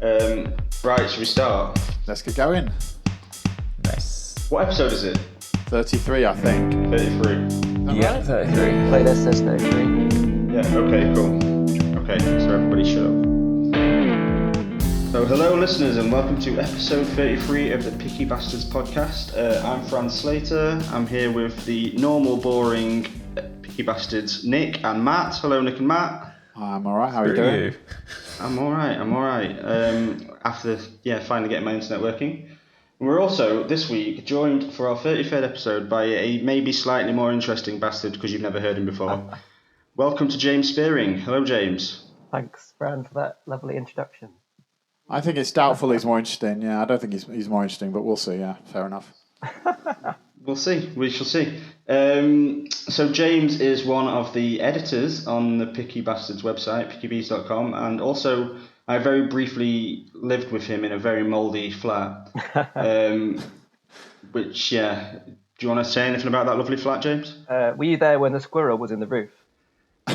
Right, should we start? Let's get going. Nice. What episode is it? 33, I think. 33. Yeah, Right? 33. Playlist says 33. Yeah, okay, cool. Okay, so everybody shut up. So hello listeners and welcome to episode 33 of the Picky Bastards podcast. I'm Fran Slater. I'm here with the normal, boring Picky Bastards Nick and Matt. Hello Nick and Matt. I'm alright, how are you doing? I'm alright. After finally getting my internet working. And we're also, this week, joined for our 33rd episode by a maybe slightly more interesting bastard because you've never heard him before. Welcome to James Spearing. Hello James. Thanks, Fran, for that lovely introduction. I think it's doubtful he's more interesting. Yeah, I don't think he's more interesting, but we'll see. Yeah, fair enough. We'll see. We shall see. So James is one of the editors on the Picky Bastards website, pickybees.com, and also I very briefly lived with him in a very mouldy flat. Which, yeah, do you want to say anything about that lovely flat, James? Were you there when the squirrel was in the roof?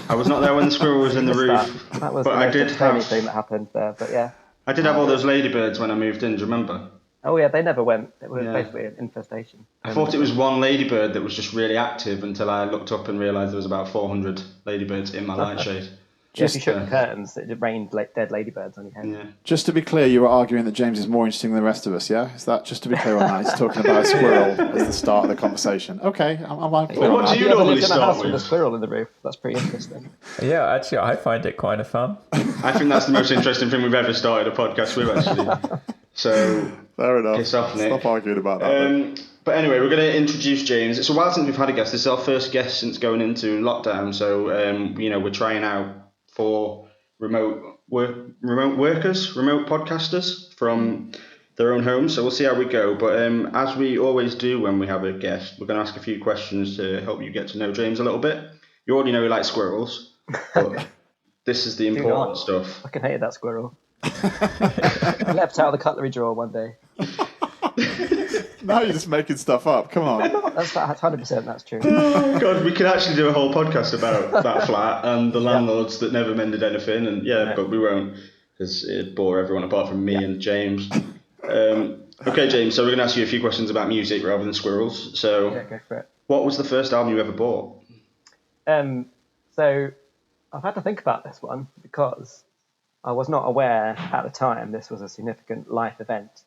I was not there when the squirrel was in the roof. That was but the I most did entertaining have thing that happened there, but yeah. I did have all those ladybirds when I moved in, do you remember? Oh yeah, they never went. It was Yeah. basically an infestation. I thought it was one ladybird that was just really active until I looked up and realised there was about 400 ladybirds in my light shade. Yeah, if you shook the curtains, it rained dead ladybirds on your head. Yeah. Just to be clear, you were arguing that James is more interesting than the rest of us, yeah? Is that just to be clear on that? He's talking about a squirrel as the start of the conversation. Okay, I'm clear on What that. do you Have ever normally lived in a start house with? with a squirrel in the roof? That's pretty interesting. Yeah, actually, I find it kind of fun. I think that's the most interesting thing we've ever started a podcast with, actually. So, Fair enough. piss off, Nick. Stop arguing about that. then. But anyway, we're going to introduce James. It's a while since we've had a guest. This is our first guest since going into lockdown. So, we're trying out for remote podcasters from their own homes. So we'll see how we go. But as we always do when we have a guest, we're going to ask a few questions to help you get to know James a little bit. You already know he likes squirrels, but this is the important stuff. I fucking hated that squirrel. I leapt out of the cutlery drawer one day. Now you're just making stuff up. Come on. That's 100%. That's true. Oh God, we could actually do a whole podcast about that flat and the landlords that never mended anything, and but we won't because it'd bore everyone apart from me and James. Okay, James. So we're going to ask you a few questions about music rather than squirrels. So, Yeah, go for it. what was the first album you ever bought? So I've had to think about this one because I was not aware at the time this was a significant life event,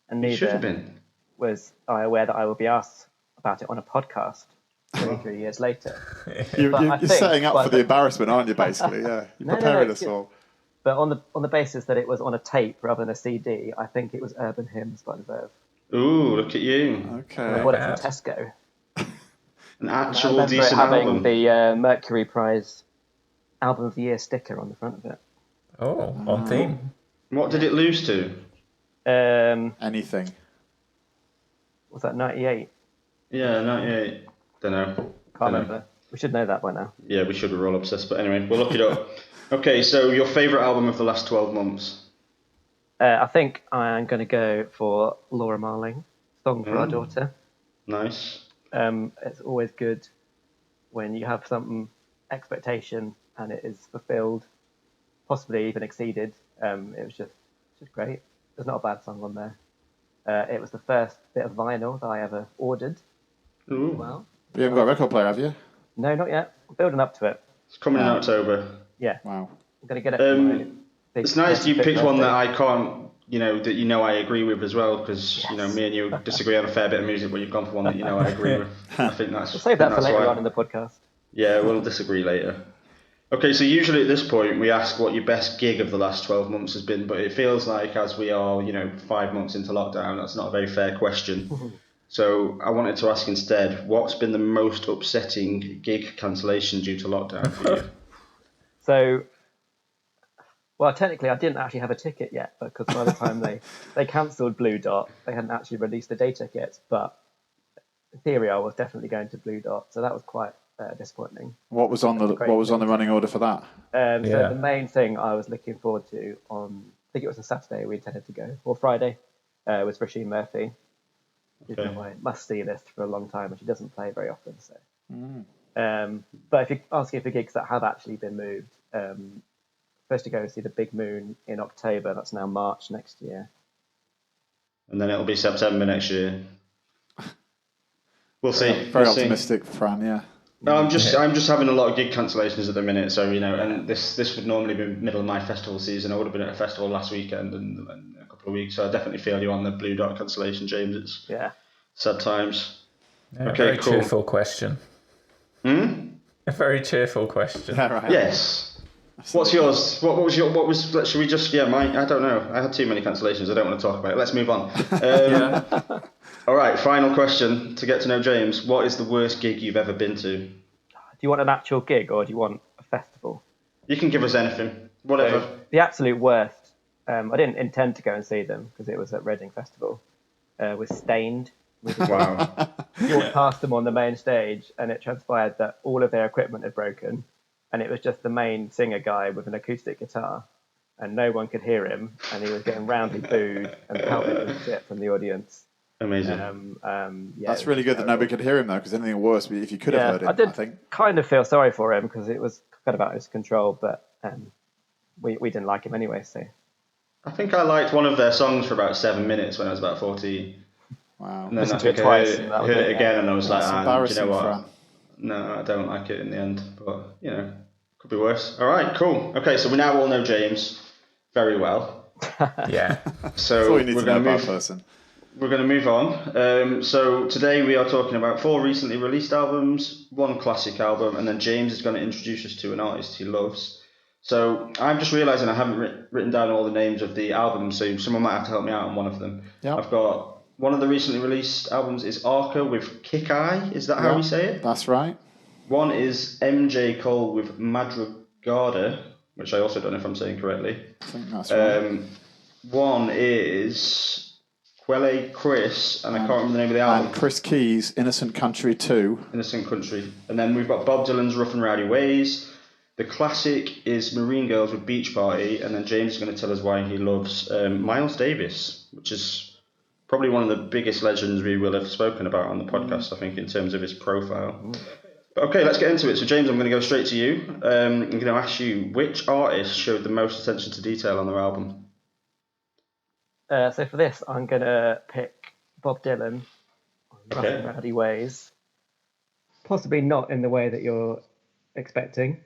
and You should have neither been. was I aware that I would be asked about it on a podcast 23 years later. You're But I think- setting up for but- the embarrassment, aren't you, basically? Yeah. You're No, preparing no, us all. But on the basis that it was on a tape rather than a CD, I think it was Urban Hymns by the Verve. Ooh, look at you. I Okay. bought it bad. from Tesco. An I actual remember it decent having album. the Mercury Prize Album of the Year sticker on the front of it. Oh, on theme. What did it lose to? Anything. Was that 98? Yeah, 98. Don't know. Can't remember. We should know that by now. Yeah, we should. We're all obsessed. But anyway, we'll look it up. Okay, so your favourite album of the last 12 months? I think I'm going to go for Laura Marling, Song for Our Daughter. Nice. It's always good when you have some expectation and it is fulfilled, possibly even exceeded. It was just great. There's not a bad song on there. It was the first bit of vinyl that I ever ordered. Ooh. Well, You haven't got a record player, have you? no, not yet. I'm building up to it. It's coming in October. Yeah, Wow. I'm going to get it. For my big It's nice you 25th picked one birthday. that I can't, that I agree with as well, because me and you disagree on a fair bit of music, but you've gone for one that I agree with. I think that's. We'll save that for that's later right. on in the podcast. Yeah, we'll disagree later. Okay, so usually at this point we ask what your best gig of the last 12 months has been, but it feels like as we are, 5 months into lockdown, that's not a very fair question. So I wanted to ask instead, what's been the most upsetting gig cancellation due to lockdown for you? So, well, technically, I didn't actually have a ticket yet because by the time they cancelled Blue Dot, they hadn't actually released the day tickets. But in theory, I was definitely going to Blue Dot, so that was quite disappointing. What was on the running order for that? So the main thing I was looking forward to I think it was a Saturday we intended to go, or Friday, was Roisin Murphy. She's been on my must-see list for a long time, and she doesn't play very often. So, but if you're asking for gigs that have actually been moved, supposed to go see the Big Moon in October. That's now March next year. And then it'll be September next year. We'll see. Very We'll see. optimistic, Fran. Yeah. No, I'm just having a lot of gig cancellations at the minute, so and this would normally be middle of my festival season. I would have been at a festival last weekend and a couple of weeks, so I definitely feel you on the Blue Dot cancellation, James. It's sad times. Yeah, Okay, very cool. cheerful question. A very cheerful question. Yeah, right. Yes. What's yours? What was your? What was? Should we just? Yeah, mine. I don't know. I had too many cancellations. I don't want to talk about it. Let's move on. All right. Final question to get to know James. What is the worst gig you've ever been to? Do you want an actual gig or do you want a festival? You can give us anything. Whatever. So, the absolute worst. I didn't intend to go and see them because it was at Reading Festival. Was Stained. Wow. Walked past them on the main stage, and it transpired that all of their equipment had broken, and it was just the main singer guy with an acoustic guitar, and no one could hear him, and he was getting roundly booed and pelted with shit from the audience. Amazing. That's really good that nobody could hear him though, because anything worse if you could have heard him. I think kind of feel sorry for him because it was kind of out of his control, but we didn't like him anyway. So I think I liked one of their songs for about 7 minutes when I was about 14. Wow. And then Listened to it twice. Heard it again, and I was like, do you know what? Fran. No, I don't like it in the end, but could be worse. All right, cool. Okay, so we now all know James very well. Yeah. So That's all you need we're to know going to about move. a person. We're going to move on. So today we are talking about 4 recently released albums, 1 classic album, and then James is going to introduce us to an artist he loves. So I'm just realising I haven't written down all the names of the albums, so someone might have to help me out on one of them. Yep. I've got one of the recently released albums is Arca with Kick Eye. Is that how we say it? That's right. One is MJ Cole with Madrugada, which I also don't know if I'm saying correctly. I think that's right. One is Quelle Chris, and I can't remember the name of the album. And Chris Keys, Innocent Country 2. Innocent Country. And then we've got Bob Dylan's Rough and Rowdy Ways. The classic is Marine Girls with Beach Party, and then James is going to tell us why he loves Miles Davis, which is probably one of the biggest legends we will have spoken about on the podcast, I think, in terms of his profile. But okay, let's get into it. So James, I'm going to go straight to you. I'm going to ask you, which artist showed the most attention to detail on their album? So for this, I'm going to pick Bob Dylan, Rough and Rowdy Ways. Possibly not in the way that you're expecting.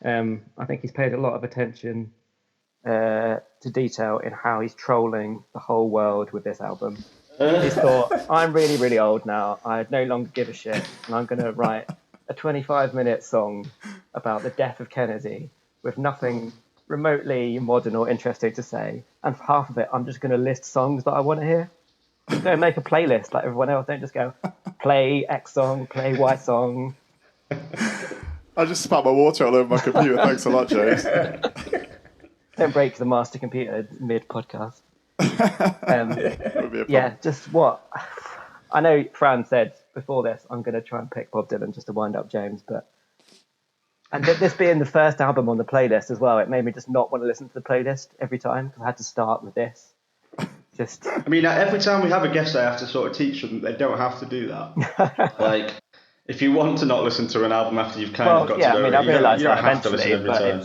I think he's paid a lot of attention to detail in how he's trolling the whole world with this album. He's thought, I'm really, really old now. I no longer give a shit, and I'm going to write a 25-minute song about the death of Kennedy with nothing remotely modern or interesting to say. And for half of it, I'm just going to list songs that I want to hear. Don't make a playlist like everyone else. Don't just go, play X song, play Y song. I just spat my water all over my computer. Thanks a lot, James. Don't break the master computer mid-podcast. Would be a Yeah, just what... I know Fran said before this, I'm going to try and pick Bob Dylan just to wind up James, but... And this being the first album on the playlist as well, it made me just not want to listen to the playlist every time, because I had to start with this. Just... I mean, every time we have a guest, I have to sort of teach them they don't have to do that. Like, if you want to not listen to an album after you've kind of got to know I mean, I realised that have to listen eventually, every but time.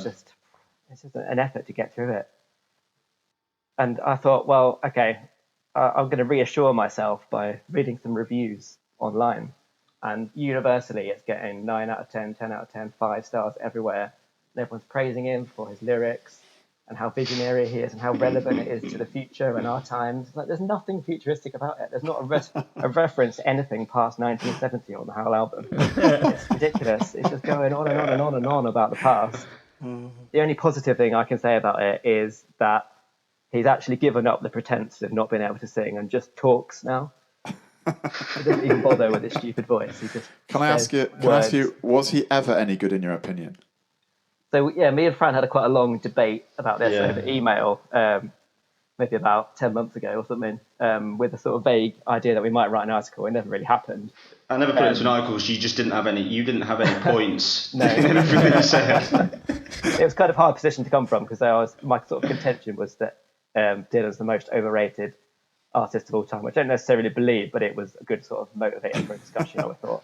it's just an effort to get through it. And I thought, well, okay, I'm going to reassure myself by reading some reviews online. And universally, it's getting 9 out of 10, 10 out of 10, 5 stars everywhere. And everyone's praising him for his lyrics and how visionary he is and how relevant it is to the future and our times. Like, there's nothing futuristic about it. There's not a reference to anything past 1970 on the whole album. It's ridiculous. It's just going on and on and on and on about the past. The only positive thing I can say about it is that he's actually given up the pretense of not being able to sing and just talks now. He doesn't even bother with his stupid voice. He just Can I ask you, was he ever any good in your opinion? So yeah, me and Fran had quite a long debate about this over email, maybe about 10 months ago or something, with a sort of vague idea that we might write an article. It never really happened. I never put it into an article because you just didn't have any. You didn't have any points. No. in everything you said. It was kind of a hard position to come from because my sort of contention was that Dylan's the most overrated artist of all time, which I don't necessarily believe, but it was a good sort of motivator for a discussion, I would thought.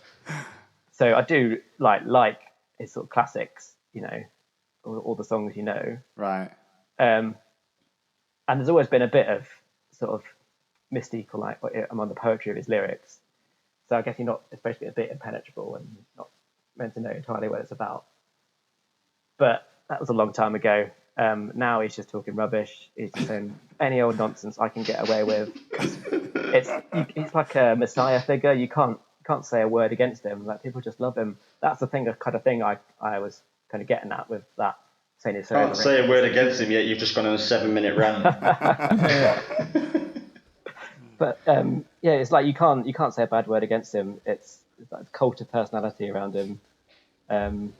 So I do like his sort of classics, you know, all the songs you know. Right. And there's always been a bit of sort of mystique or like among the poetry of his lyrics. So I guess you're not, especially a bit impenetrable and not meant to know entirely what it's about. But that was a long time ago. Now he's just talking rubbish. He's just saying any old nonsense I can get away with. He's like a messiah figure. You can't say a word against him. Like, people just love him. That's the thing, kind of thing I was kind of getting at with that. Saying it's can't say a word against him yet. You've just gone on a 7-minute rant. But yeah, it's like you can't say a bad word against him. It's like a cult of personality around him. I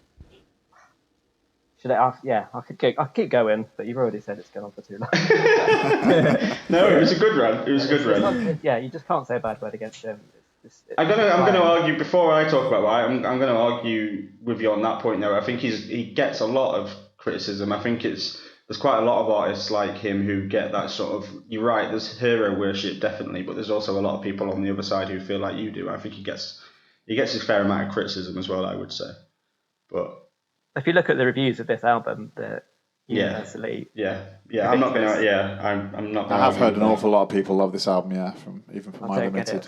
could keep going, but you've already said it's gone on for too long. No, it was a good run. It was a good run. Yeah, you just can't say a bad word against him. I'm gonna argue before I talk about why. I'm gonna argue with you on that point. Though I think he gets a lot of criticism. I think there's quite a lot of artists like him who get that sort of. You're right. There's hero worship definitely, but there's also a lot of people on the other side who feel like you do. I think he gets his fair amount of criticism as well, I would say. But if you look at the reviews of this album, they're universally I'm not gonna I'm not. I have heard an awful lot of people love this album. Yeah, from my limited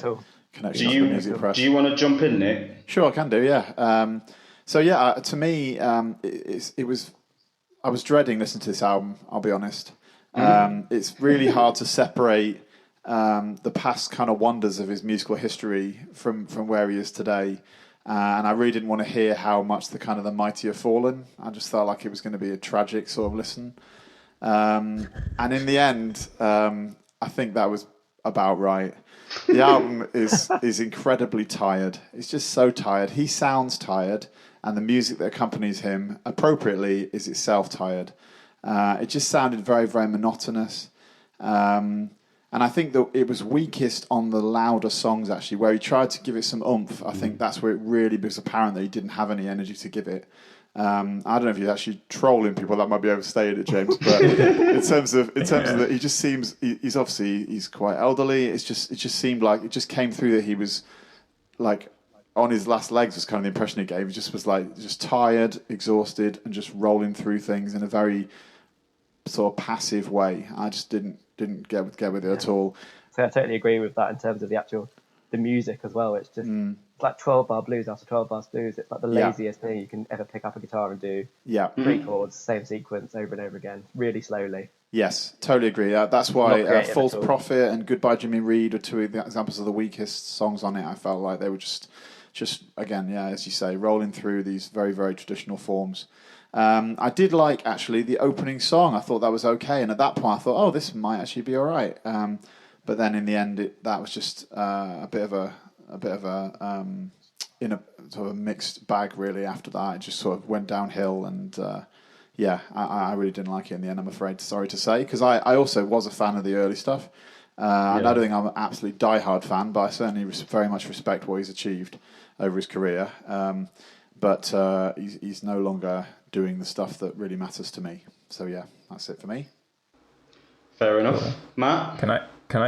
connection to the music press. Do you want to jump in, Nick? Sure, I can do. Yeah. To me, it was. I was dreading listening to this album. I'll be honest. It's really hard to separate the past kind of wonders of his musical history from where he is today. And I really didn't want to hear how much the mighty have fallen. I just felt like it was going to be a tragic sort of listen. And in the end, I think that was about right. The album is incredibly tired. It's just so tired. He sounds tired, and the music that accompanies him appropriately is itself tired. It just sounded very, very monotonous. And I think that it was weakest on the louder songs, actually, where he tried to give it some oomph. I think that's where it really was apparent that he didn't have any energy to give it. I don't know if he's actually trolling people. That might be overstated, it, James. But in terms of that, he just seems he's quite elderly. It just seemed like it just came through that he was like on his last legs was kind of the impression he gave. He just was like just tired, exhausted, and just rolling through things in a very sort of passive way. I just didn't get with it at all. So I totally agree with that in terms of the music as well. It's just it's like 12-bar blues after 12-bar blues. It's like the laziest thing you can ever pick up a guitar and do. Yeah. 3 chords, same sequence over and over again, really slowly. Yes, totally agree. That's why False Prophet and Goodbye Jimmy Reed are two of the examples of the weakest songs on it. I felt like they were just again, as you say, rolling through these very, very traditional forms. I did like actually the opening song. I thought that was okay, and at that point I thought, oh, this might actually be all right. But then in the end, that was just a bit of a in a sort of a mixed bag really. After that, it just sort of went downhill, and I really didn't like it in the end. I'm afraid, sorry to say, because I also was a fan of the early stuff. I don't think I'm an absolute diehard fan, but I certainly very much respect what he's achieved over his career. But he's no longer doing the stuff that really matters to me. So yeah, that's it for me. Fair enough. Matt? Can I?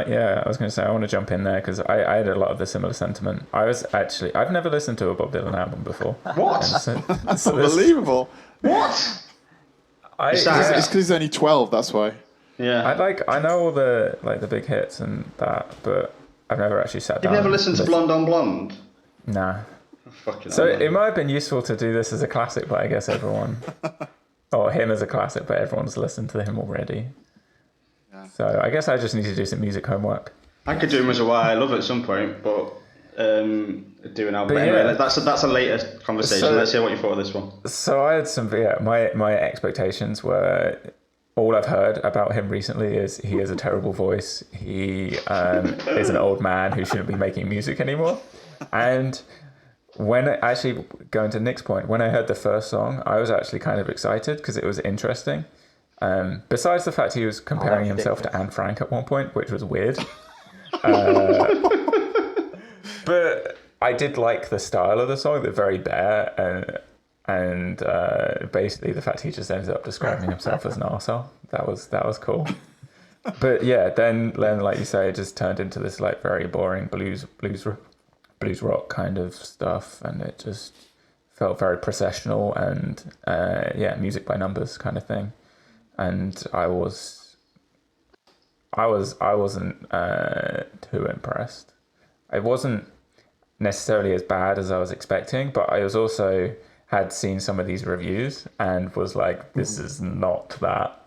Yeah, I was going to say, I want to jump in there because I had a lot of the similar sentiment. I've never listened to a Bob Dylan album before. What? That's unbelievable. What? It's because he's only 12, that's why. Yeah. I know all the big hits and that, but I've never actually sat down. You've never listened to Blonde on Blonde? Nah. So it might have been useful to do this as a classic, but I guess everyone, or him as a classic, but everyone's listened to him already. Yeah. So I guess I just need to do some music homework. I could do him as a Why I Love at some point, but do an album. But anyway, that's a later conversation. So, let's hear what you thought of this one. So I had some, my expectations were, all I've heard about him recently is he has a terrible voice. He is an old man who shouldn't be making music anymore. And when actually going to Nick's point, when I heard the first song, I was actually kind of excited because it was interesting. Besides the fact he was comparing himself to Anne Frank at one point, which was weird. But I did like the style of the song, they're very bare, and basically the fact he just ended up describing himself as an arsehole. That was cool. But yeah, then like you say, it just turned into this like very boring blues rock kind of stuff, and it just felt very processional and music by numbers kind of thing. And I wasn't too impressed. It wasn't necessarily as bad as I was expecting, but I was also had seen some of these reviews and was like, this is not that.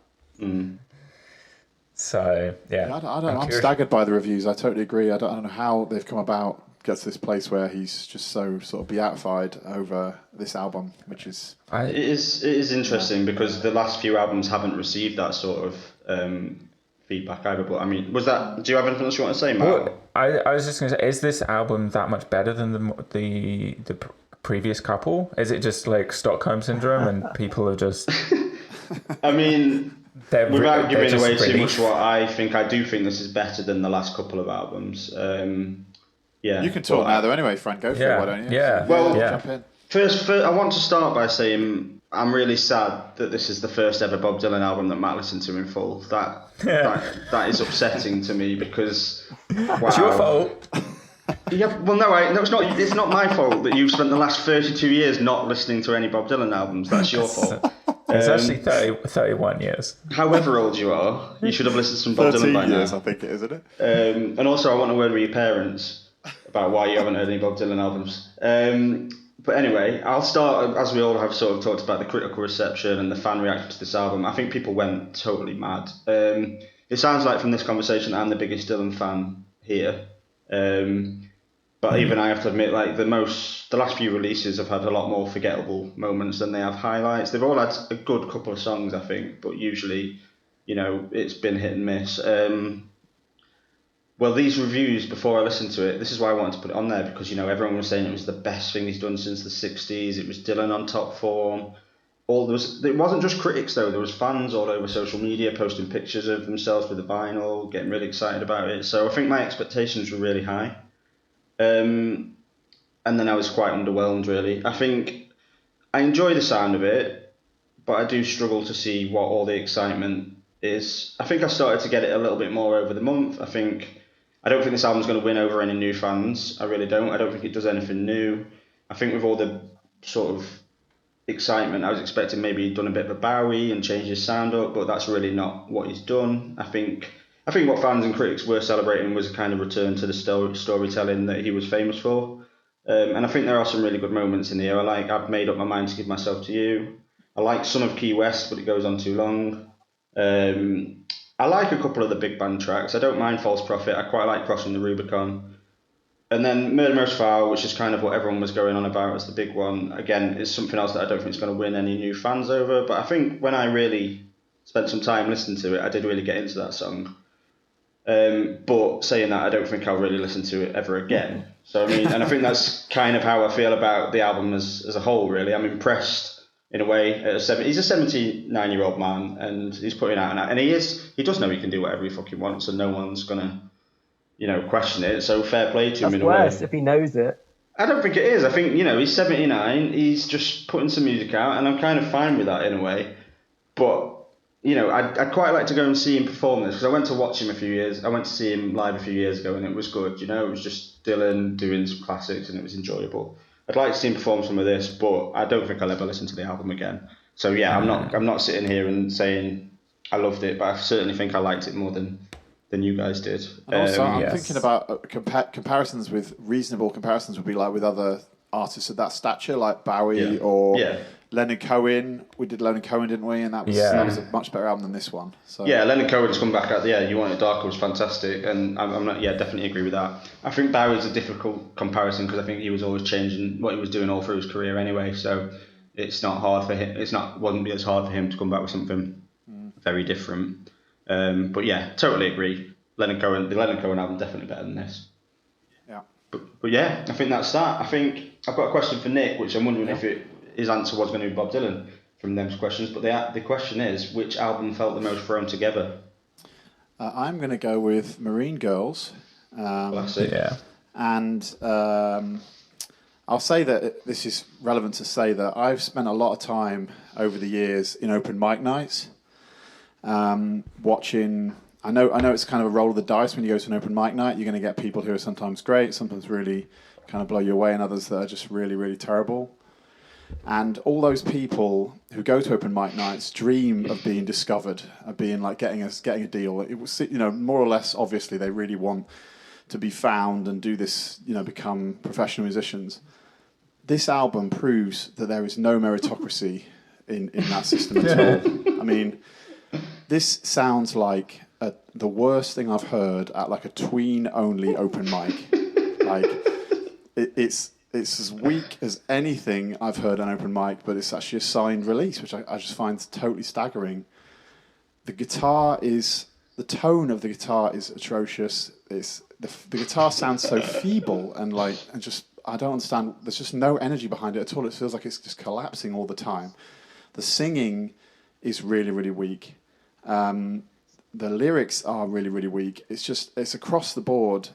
So yeah, I'm staggered by the reviews. I totally agree. I don't know how they've come about, get to this place where he's just so sort of beatified over this album, which is it is interesting because the last few albums haven't received that sort of feedback either. But I mean, do you have anything else you want to say, Matt? Well, I was just going to say, is this album that much better than the previous couple? Is it just like Stockholm syndrome and people are just? I mean, without giving away too much, I do think this is better than the last couple of albums. Yeah, you can talk now though. Anyway, Fran, go for it. Why don't you? Yeah. Jump in. First, I want to start by saying I'm really sad that this is the first ever Bob Dylan album that Matt listened to in full. That is upsetting to me because wow. It's your fault. Yeah, well, no, it's not. It's not my fault that you've spent the last 32 years not listening to any Bob Dylan albums. That's your fault. It's actually 31 years. However old you are, you should have listened to some Bob Dylan by years, now. I think it is, isn't it? And also, I want a word with your parents about why you haven't heard any Bob Dylan albums. But anyway, I'll start, as we all have sort of talked about, the critical reception and the fan reaction to this album. I think people went totally mad. It sounds like from this conversation I'm the biggest Dylan fan here. But even I have to admit, like the last few releases have had a lot more forgettable moments than they have highlights. They've all had a good couple of songs, I think, but usually, it's been hit and miss. Well, these reviews, before I listened to it, this is why I wanted to put it on there, because, everyone was saying it was the best thing he's done since the 60s. It was Dylan on top form. It wasn't just critics, though. There was fans all over social media posting pictures of themselves with the vinyl, getting really excited about it. So I think my expectations were really high. And then I was quite underwhelmed, really. I think I enjoy the sound of it, but I do struggle to see what all the excitement is. I think I started to get it a little bit more over the month. I don't think this album's going to win over any new fans. I really don't. I don't think it does anything new. I think with all the sort of excitement, I was expecting maybe he'd done a bit of a Bowie and changed his sound up, but that's really not what he's done. I think what fans and critics were celebrating was a kind of return to the storytelling that he was famous for. And I think there are some really good moments in here. I've made up my mind to give myself to you. I like Son of Key West, but it goes on too long. I like a couple of the big band tracks. I don't mind False Prophet. I quite like Crossing the Rubicon. And then Murder Most Foul, which is kind of what everyone was going on about as the big one. Again, it's something else that I don't think is going to win any new fans over. But I think when I really spent some time listening to it, I did really get into that song. But saying that, I don't think I'll really listen to it ever again. So, and I think that's kind of how I feel about the album as a whole, really. I'm impressed in a way. He's a 79-year-old man, and he's putting out and he does know he can do whatever he fucking wants, and no one's gonna, question it. So fair play to him in a way. That's worse if he knows it. I don't think it is. I think, he's 79. He's just putting some music out, and I'm kind of fine with that in a way. But I'd quite like to go and see him perform this, because I went to watch him I went to see him live a few years ago, and it was good. It was just Dylan doing some classics, and it was enjoyable. I'd like to see him perform some of this, but I don't think I'll ever listen to the album again. So yeah, I'm not sitting here and saying I loved it, but I certainly think I liked it more than you guys did. And also, I'm thinking about reasonable comparisons would be like with other artists of that stature, like Bowie or Leonard Cohen. We did Leonard Cohen, didn't we? And that was a much better album than this one. So yeah, Leonard Cohen's come back out. Yeah, You Want It Darker was fantastic, and I'm not. Yeah, definitely agree with that. I think Bowie's a difficult comparison because I think he was always changing what he was doing all through his career anyway. So it's not hard for him. Wouldn't be as hard for him to come back with something very different. But yeah, totally agree. The Leonard Cohen album definitely better than this. Yeah. But yeah, I think that's that. I think I've got a question for Nick, which I'm wondering if his answer was going to be Bob Dylan from those questions. But the question is, which album felt the most thrown together? I'm going to go with Marine Girls. Classic. Yeah. And I'll say that this is relevant to say that I've spent a lot of time over the years in open mic nights, watching. I know it's kind of a roll of the dice when you go to an open mic night. You're going to get people who are sometimes great, sometimes really kind of blow you away, and others that are just really, really terrible. And all those people who go to open mic nights dream of being discovered, of being like getting a deal. It was, more or less, obviously, they really want to be found and do this, become professional musicians. This album proves that there is no meritocracy in that system at all. I mean, this sounds like the worst thing I've heard at like a tween-only open mic. Like, it's as weak as anything I've heard on open mic, but it's actually a signed release, which I just find totally staggering. The tone of the guitar is atrocious. It's the guitar sounds so feeble and just I don't understand. There's just no energy behind it at all. It feels like it's just collapsing all the time. The singing is really, really weak. The lyrics are really, really weak. It's across the board,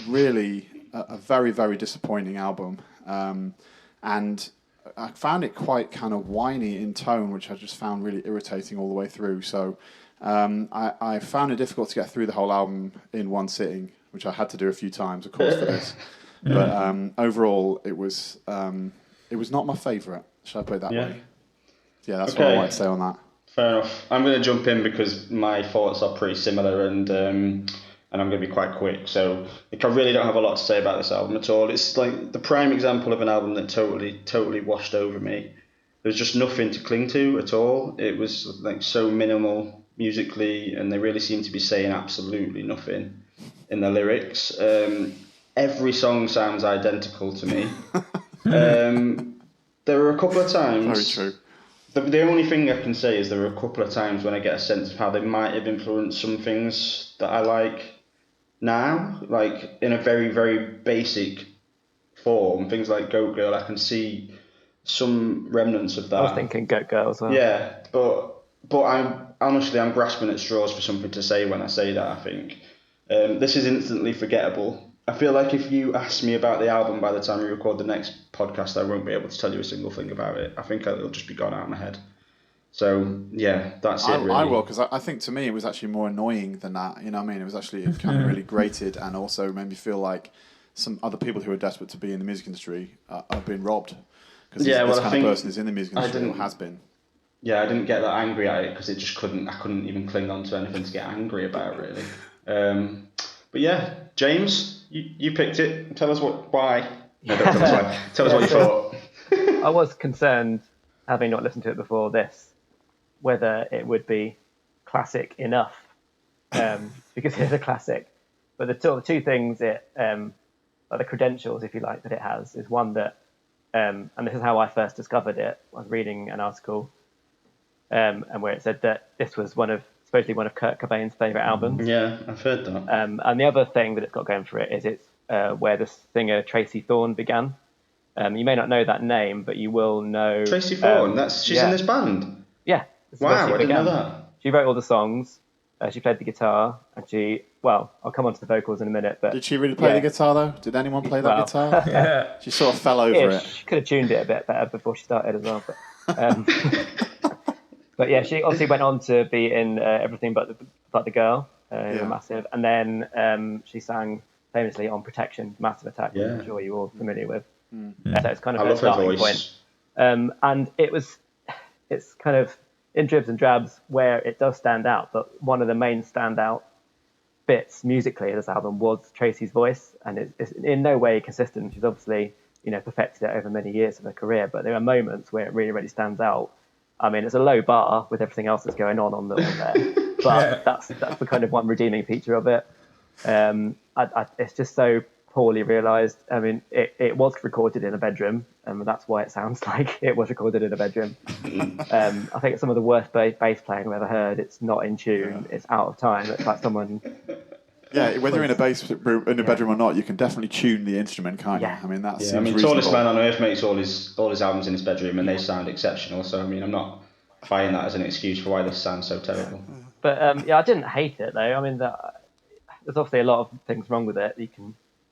really a very, very disappointing album. And I found it quite kind of whiny in tone, which I just found really irritating all the way through. So I found it difficult to get through the whole album in one sitting, which I had to do a few times, of course, for this. But overall, it was not my favourite. Shall I put it that way? Yeah, that's what I wanted to say on that. Fair enough. I'm going to jump in because my thoughts are pretty similar, and I'm going to be quite quick. So I really don't have a lot to say about this album at all. It's like the prime example of an album that totally washed over me. There's just nothing to cling to at all. It was like so minimal musically, and they really seem to be saying absolutely nothing in the lyrics. Every song sounds identical to me. There were a couple of times. Very true. The only thing I can say is there were a couple of times when I get a sense of how they might have influenced some things that I like now, like in a very, very basic form. Things like Goat Girl, I can see some remnants of that. I was thinking Goat Girl as well. Yeah, but I'm grasping at straws for something to say when I say that, I think. This is instantly forgettable. I feel like if you ask me about the album by the time we record the next podcast, I won't be able to tell you a single thing about it. I think it'll just be gone out of my head. So, yeah, that's it, really. I will, because I think to me it was actually more annoying than that. You know what I mean? It was actually kind of really grated, and also made me feel like some other people who are desperate to be in the music industry are being robbed. Because this kind of person is in the music industry or has been. Yeah, I didn't get that angry at it because I couldn't even cling on to anything to get angry about, really. But yeah, James, you picked it. Tell us why. No, don't tell us why. Tell us what you thought. I was concerned, having not listened to it before this, whether it would be classic enough, because it's a classic. But the two things like the credentials, if you like, that it has is one that, and this is how I first discovered it. I was reading an article, and where it said that this was supposedly one of Kurt Cobain's favourite albums. Yeah, I've heard that. And the other thing that it's got going for it is it's where the singer Tracy Thorn began. You may not know that name, but you will know... Tracy Thorn? She's in this band? Yeah. Wow, I didn't know that. She wrote all the songs. She played the guitar, and I'll come on to the vocals in a minute. But did she really play the guitar, though? Did anyone play that guitar? Yeah. She sort of fell over it. She could have tuned it a bit better before she started as well. But yeah, she obviously went on to be in Everything But the Girl, massive. And then she sang famously on Protection, Massive Attack, which I'm sure you're all familiar with. So it's kind of her starting point. And it's kind of in dribs and drabs where it does stand out. But one of the main standout bits musically of this album was Tracy's voice. And it's in no way consistent. She's obviously, perfected it over many years of her career. But there are moments where it really, really stands out. I mean, it's a low bar with everything else that's going on there, but that's the kind of one redeeming feature of it. It's just so poorly realised. I mean, it was recorded in a bedroom, and that's why it sounds like it was recorded in a bedroom. I think it's some of the worst bass playing I've ever heard. It's not in tune. It's out of time. It's like someone... Yeah, whether you're in a bedroom or not, you can definitely tune the instrument, can't you? I mean, that seems reasonable. Tallest Man on Earth makes all his albums in his bedroom, and they sound exceptional. So, I mean, I'm not buying that as an excuse for why this sounds so terrible. But I didn't hate it though. I mean, there's obviously a lot of things wrong with it.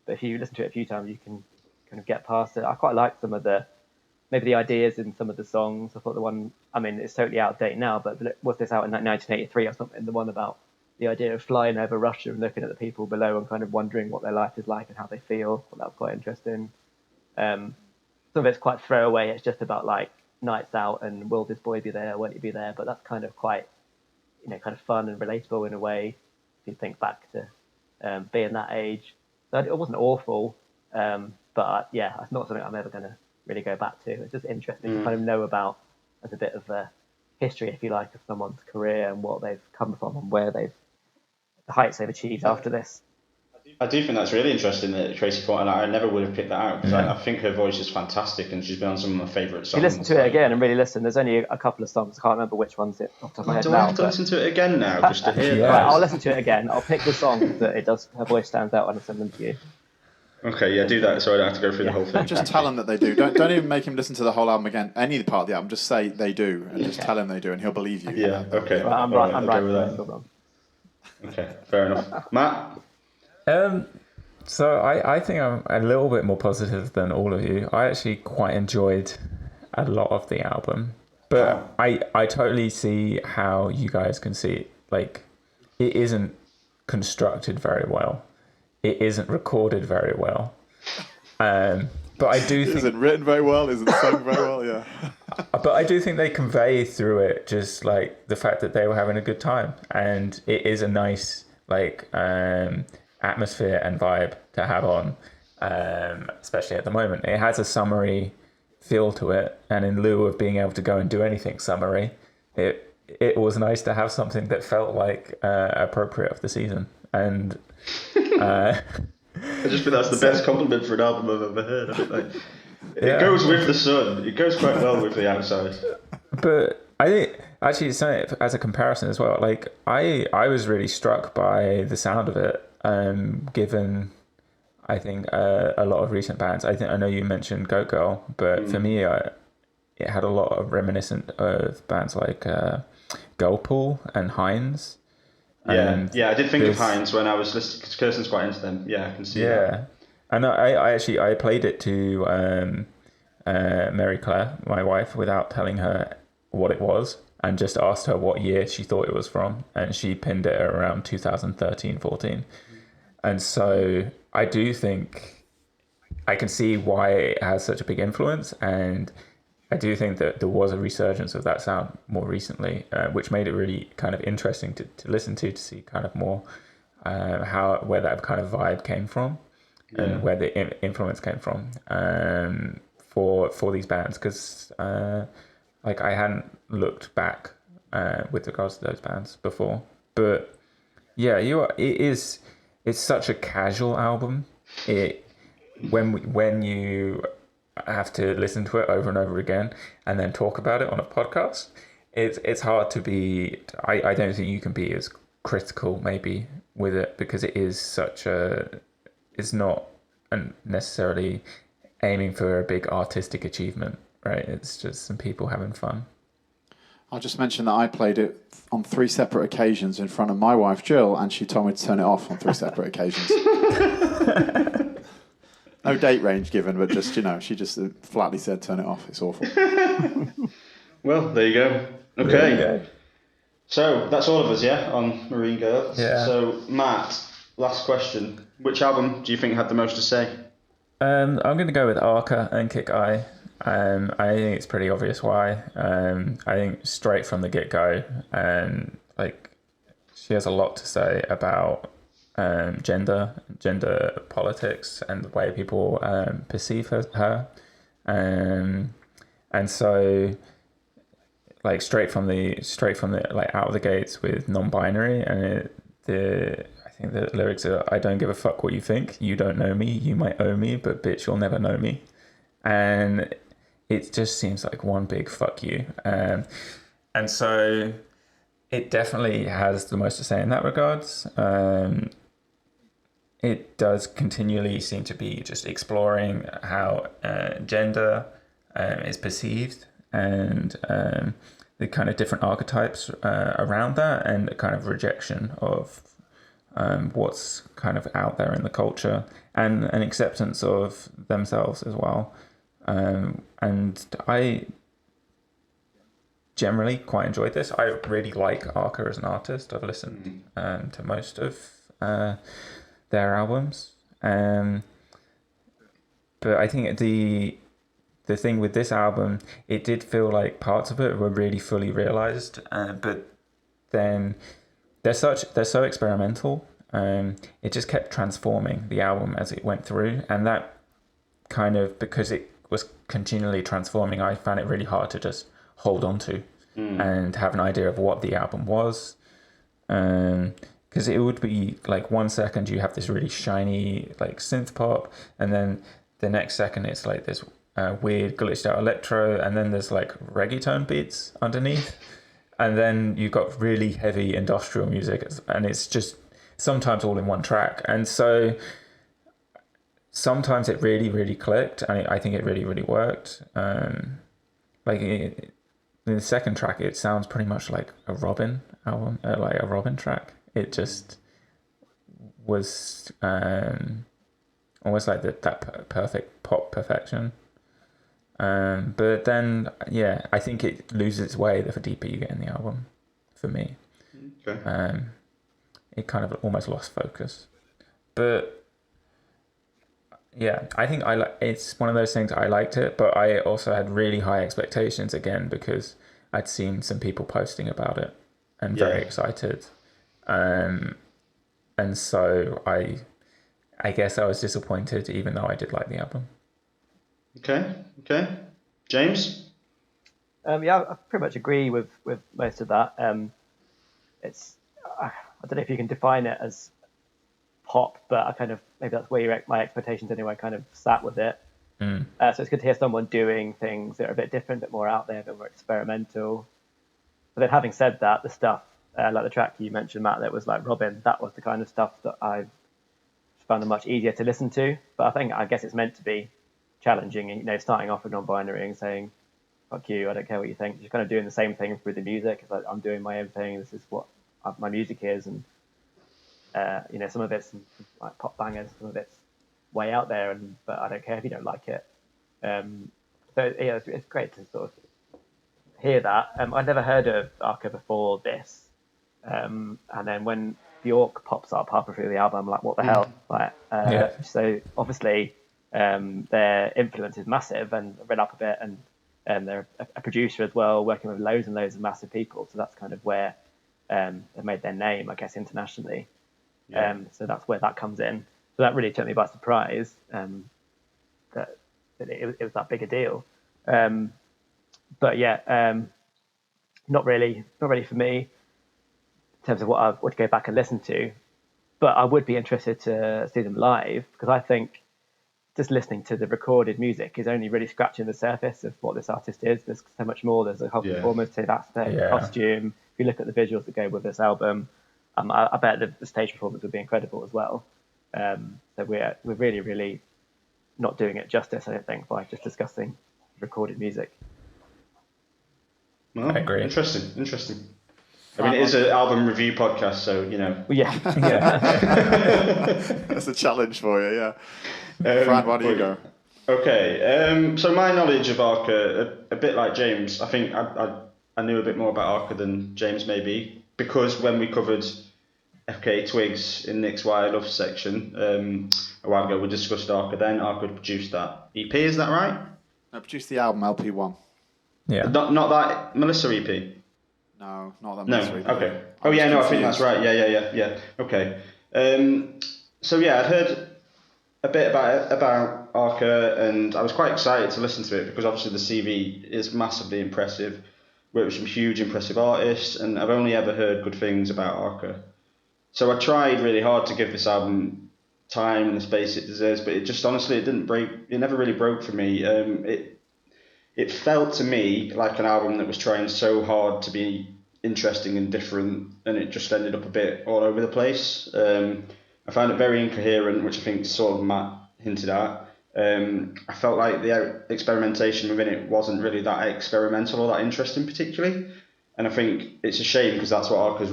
But if you listen to it a few times, you can kind of get past it. I quite like some of the ideas in some of the songs. I thought the one, I mean, it's totally out of date now, but was this out in 1983 or something? The one about the idea of flying over Russia and looking at the people below and kind of wondering what their life is like and how they feel. Well, that was quite interesting. some of it's quite throwaway. It's just about like nights out and will this boy be there, won't he be there? But that's kind of quite, kind of fun and relatable in a way. If you think back to being that age, so it wasn't awful, but yeah, it's not something I'm ever going to really go back to. It's just interesting to kind of know about as a bit of a history, if you like, of someone's career and what they've come from and where the heights they've achieved after this. I do think that's really interesting that Tracy Thornton. I never would have picked that out because I think her voice is fantastic and she's been on some of my favourite songs. You listen to it again and really listen. There's only a couple of songs. I can't remember which ones it off the top of my head do now. I have to listen to it again now just to hear that? Right, I'll listen to it again. I'll pick the song that it does. Her voice stands out when I send them to you. Okay, yeah, do that so I don't have to go through the whole thing. Just tell him that they do. Don't even make him listen to the whole album again. Any part of the album, just say they do, and just tell him they do, and he'll believe you. Yeah, okay. Right, I'm right with that. Okay, fair enough. Matt? So I think I'm a little bit more positive than all of you. I actually quite enjoyed a lot of the album, but I totally see how you guys can see it. Like, it isn't constructed very well. It isn't recorded very well. But I do think... Isn't written very well, isn't sung very well, yeah. But I do think they convey through it just, like, the fact that they were having a good time. And it is a nice, like, atmosphere and vibe to have on, especially at the moment. It has a summery feel to it. And in lieu of being able to go and do anything summery, it was nice to have something that felt like appropriate of the season. And... I just think that's the best compliment for an album I've ever heard. I think, like, it goes with the sun. It goes quite well with the outside. But I think actually, as a comparison as well, like I was really struck by the sound of it. Given I think a lot of recent bands. I know you mentioned Goat Girl, but for me, it had a lot of reminiscent of bands like Girlpool and Heinz. Yeah, I did think of Heinz when I was listening because Kirsten's quite into them. Yeah, I can see that. Yeah, and I actually played it to Mary Claire, my wife, without telling her what it was, and just asked her what year she thought it was from, and she pinned it around 2013-14. And so I do think I can see why it has such a big influence, and I do think that there was a resurgence of that sound more recently, which made it really kind of interesting to listen to see kind of more where that kind of vibe came from and where the influence came from for these bands, because like I hadn't looked back with regards to those bands before. But yeah, it's such a casual album. When you have to listen to it over and over again and then talk about it on a podcast, it's hard to be... I don't think you can be as critical maybe with it, because it is such a... It's not necessarily aiming for a big artistic achievement, right? It's just some people having fun. I'll just mention that I played it on 3 separate occasions in front of my wife Jill, and she told me to turn it off on 3 separate occasions. No date range given, but just, she just flatly said, turn it off. It's awful. Well, there you go. Okay. So, that's all of us, yeah, on Marine Girls. Yeah. So, Matt, last question. Which album do you think had the most to say? I'm going to go with Arca and Kick Eye. I think it's pretty obvious why. I think straight from the get-go, like, she has a lot to say about gender politics and the way people perceive her. And so, like, straight from the like out of the gates with non-binary, and I think the lyrics are, I don't give a fuck what you think, you don't know me, you might owe me, but bitch, you'll never know me. And it just seems like one big fuck you. And so it definitely has the most to say in that regards. It does continually seem to be just exploring how gender is perceived, and the kind of different archetypes around that, and the kind of rejection of what's kind of out there in the culture, and an acceptance of themselves as well. And I generally quite enjoyed this. I really like Arca as an artist. I've listened to most of their albums, but I think the the thing with this album, it did feel like parts of it were really fully realized, but then they're so experimental. It just kept transforming the album as it went through, and that kind of, because it was continually transforming, I found it really hard to just hold on to and have an idea of what the album was. Because it would be like 1 second you have this really shiny like synth pop, and then the next second it's like this weird glitched out electro, and then there's like reggaeton beats underneath, and then you've got really heavy industrial music, and it's just sometimes all in one track. And so sometimes it really, really clicked, and I think it really, really worked. In the second track, it sounds pretty much like a Robin album, like a Robin track. It just was almost like that perfect pop perfection. But then, yeah, I think it loses its way the deeper you get in the album, for me. Okay. It kind of almost lost focus. But yeah, I think it's one of those things. I liked it, but I also had really high expectations again, because I'd seen some people posting about it and very excited. And so I guess I was disappointed, even though I did like the album. Okay. James? Yeah, I pretty much agree with most of that. It's I don't know if you can define it as pop, but I kind of, maybe that's where my expectations anyway kind of sat with it. So it's good to hear someone doing things that are a bit different, a bit more out there, a bit more experimental. But then, having said that, the stuff like the track you mentioned, Matt, that was like Robin, that was the kind of stuff that I found it much easier to listen to. But I guess it's meant to be challenging, and starting off with non-binary and saying, fuck you, I don't care what you think. You're kind of doing the same thing through the music. It's like, I'm doing my own thing, this is what my music is. And some of it's like pop bangers, some of it's way out there, but I don't care if you don't like it. So yeah, it's great to sort of hear that. I'd never heard of Arca before this, and then when Bjork pops up halfway through the album, I'm like, what the hell? So obviously their influence is massive, and I read up a bit, and they're a producer as well, working with loads and loads of massive people. So that's kind of where they made their name, I guess, internationally. So that's where that comes in. So that really took me by surprise, that it was that big a deal. But yeah, not really for me in terms of what I would go back and listen to. But I would be interested to see them live, because I think just listening to the recorded music is only really scratching the surface of what this artist is. There's so much more. There's a whole performance to that, costume. If you look at the visuals that go with this album, I bet the stage performance would be incredible as well. So we're really, really not doing it justice, I don't think, by just discussing recorded music. Well, I agree. Interesting. I mean, it is an album review podcast, so Well, yeah. That's a challenge for you, yeah. Fran, why do you go? Okay, so my knowledge of Arca, a bit like James, I think I knew a bit more about Arca than James maybe, because when we covered FK Twigs in Nick's Why I Love section a while ago, we discussed Arca then. Arca had produced that EP, is that right? I produced the album LP1. Yeah. Not that Melissa EP? No, not that No, Melissa EP. okay. Oh yeah, no, I think that's right. Yeah. Okay. So yeah, I'd heard a bit about Arca, and I was quite excited to listen to it, because obviously the CV is massively impressive. Worked with some huge impressive artists, and I've only ever heard good things about Arca. So I tried really hard to give this album time and the space it deserves, but it just honestly, it never really broke for me. It felt to me like an album that was trying so hard to be interesting and different, and it just ended up a bit all over the place. I found it very incoherent, which I think sort of Matt hinted at. I felt like the experimentation within it wasn't really that experimental or that interesting particularly, and I think it's a shame, because that's what Arca's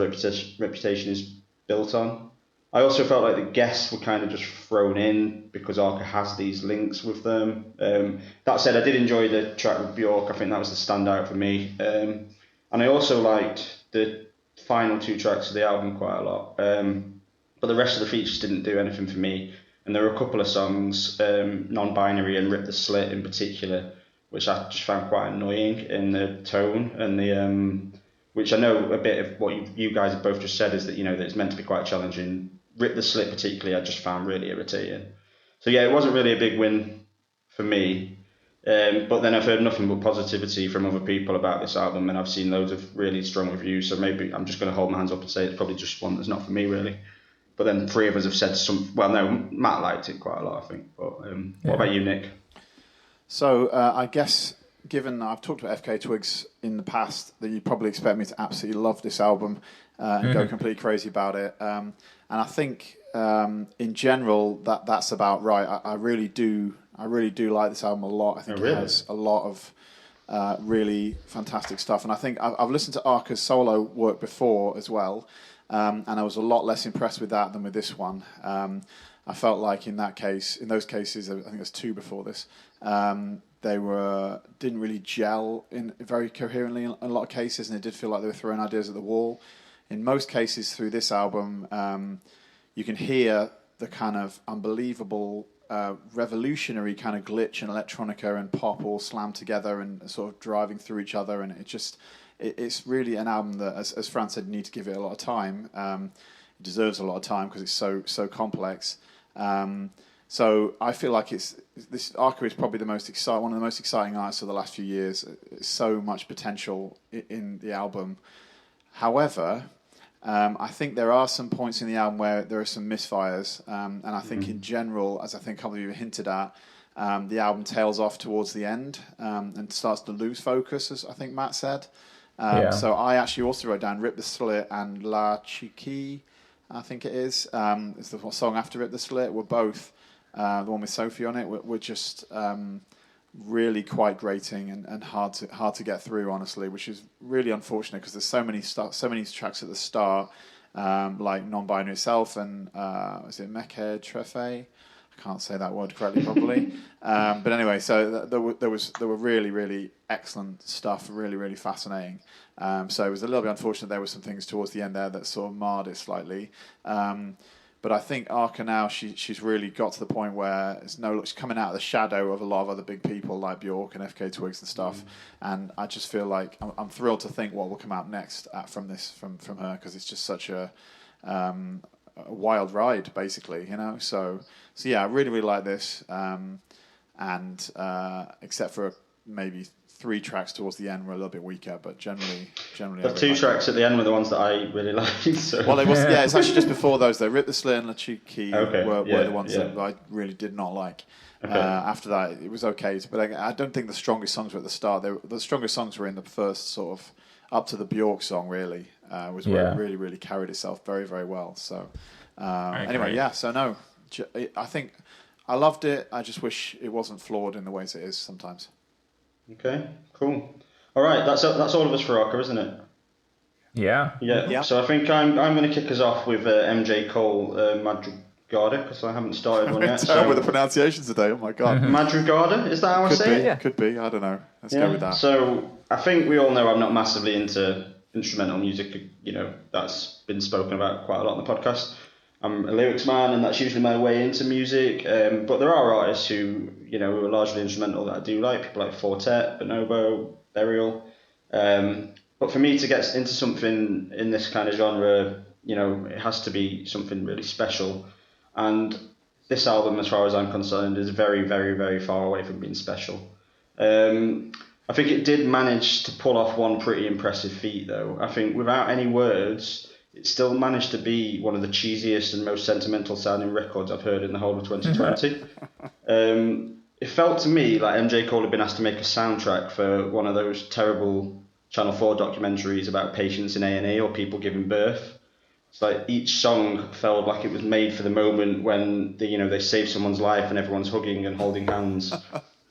reputation is built on. I also felt like the guests were kind of just thrown in because Arca has these links with them. That said, I did enjoy the track with Bjork. I think that was the standout for me. And I also liked the final two tracks of the album quite a lot. But the rest of the features didn't do anything for me. And there were a couple of songs, Non-Binary and Rip the Slit in particular, which I just found quite annoying in the tone and the which I know a bit of what you guys have both just said is that that it's meant to be quite challenging. Rip the Slit particularly, I just found really irritating. So yeah, it wasn't really a big win for me. But then I've heard nothing but positivity from other people about this album, and I've seen loads of really strong reviews. So maybe I'm just going to hold my hands up and say it's probably just one that's not for me, really. But then 3 of us have said some. Well, no, Matt liked it quite a lot, I think. But what about you, Nick? So I guess, given I've talked about FK Twigs in the past, that you probably expect me to absolutely love this album and go completely crazy about it. And I think in general that's about right. I really do like this album a lot. I think it has a lot of really fantastic stuff. And I think I've listened to Arca's solo work before as well, and I was a lot less impressed with that than with this one. I felt like in those cases, I think there's 2 before this, they didn't really gel in very coherently in a lot of cases, and it did feel like they were throwing ideas at the wall. In most cases through this album, you can hear the kind of unbelievable revolutionary kind of glitch and electronica and pop all slammed together and sort of driving through each other, and it's really an album that, as Fran said, you need to give it a lot of time. It deserves a lot of time because it's so complex. So I feel like this Arca is probably one of the most exciting artists of the last few years. It's so much potential in the album. However, I think there are some points in the album where there are some misfires, and I think in general, as I think a couple of you hinted at, the album tails off towards the end and starts to lose focus, as I think Matt said. So I actually also wrote down Rip the Slit and La Chiqui, I think it is. It's the song after Rip the Slit. Were both the one with Sophie on it. Were just really quite grating and hard to get through, honestly, which is really unfortunate because there's so many tracks at the start, like Non-Binary Itself and is it Mekhe Trefe? I can't say that word correctly probably. But anyway, so there were really, really excellent stuff, really, really fascinating. So it was a little bit unfortunate there were some things towards the end there that sort of marred it slightly. But I think Arca now, she's really got to the point where she's coming out of the shadow of a lot of other big people like Bjork and FK Twigs and stuff. And I just feel like I'm thrilled to think what will come out next from her, because it's just such a wild ride, basically, So yeah, I really, really like this. And except for maybe 3 tracks towards the end were a little bit weaker, but generally. The 2 tracks at the end were the ones that I really liked. So. Well, it's actually just before those though. Rip the Slit and La Chiqui were the ones that I really did not like. Okay. After that, it was okay, but I don't think the strongest songs were at the start. The strongest songs were in the first sort of up to the Bjork song. Really, was where it really, really carried itself very, very well. So anyway, so no, I think I loved it. I just wish it wasn't flawed in the ways it is sometimes. Okay, cool. All right, that's all of us for Arca, isn't it? Yeah. So I think I'm going to kick us off with MJ Cole Madrugada, because I haven't started one yet. So with the pronunciation today, oh my god. Madrugada, is that how I say it? Yeah, could be. I don't know. Let's go with that. So I think we all know I'm not massively into instrumental music. That's been spoken about quite a lot on the podcast. I'm a lyrics man, and that's usually my way into music. But there are artists who are largely instrumental that I do like. People like Fortet, Bonobo, Burial. But for me to get into something in this kind of genre, it has to be something really special. And this album, as far as I'm concerned, is very, very, very far away from being special. I think it did manage to pull off one pretty impressive feat, though. I think without any words, it still managed to be one of the cheesiest and most sentimental sounding records I've heard in the whole of 2020. It felt to me like MJ Cole had been asked to make a soundtrack for one of those terrible Channel 4 documentaries about patients in A&E or people giving birth. It's like each song felt like it was made for the moment when they save someone's life and everyone's hugging and holding hands.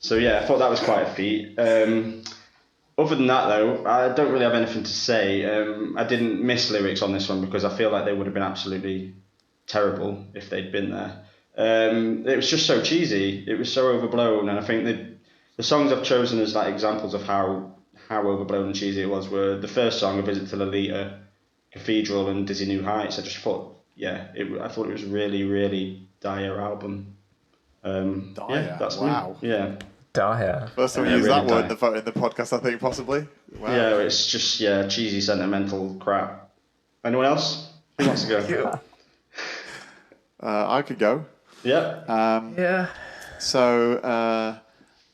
So yeah, I thought that was quite a feat. Other than that, though, I don't really have anything to say. I didn't miss lyrics on this one because I feel like they would have been absolutely terrible if they'd been there. It was just so cheesy. It was so overblown, and I think the songs I've chosen as like examples of how overblown and cheesy it was were the first song, A Visit to Lolita, Cathedral, and Dizzy New Heights. I just thought, I thought it was a really, really dire album. Dire? That's wow. me. Yeah. dire. First time we use that word in the podcast, I think, possibly. Wow. Yeah, it's just cheesy, sentimental crap. Anyone else? Who wants to go? I could go. Yeah. Yeah. So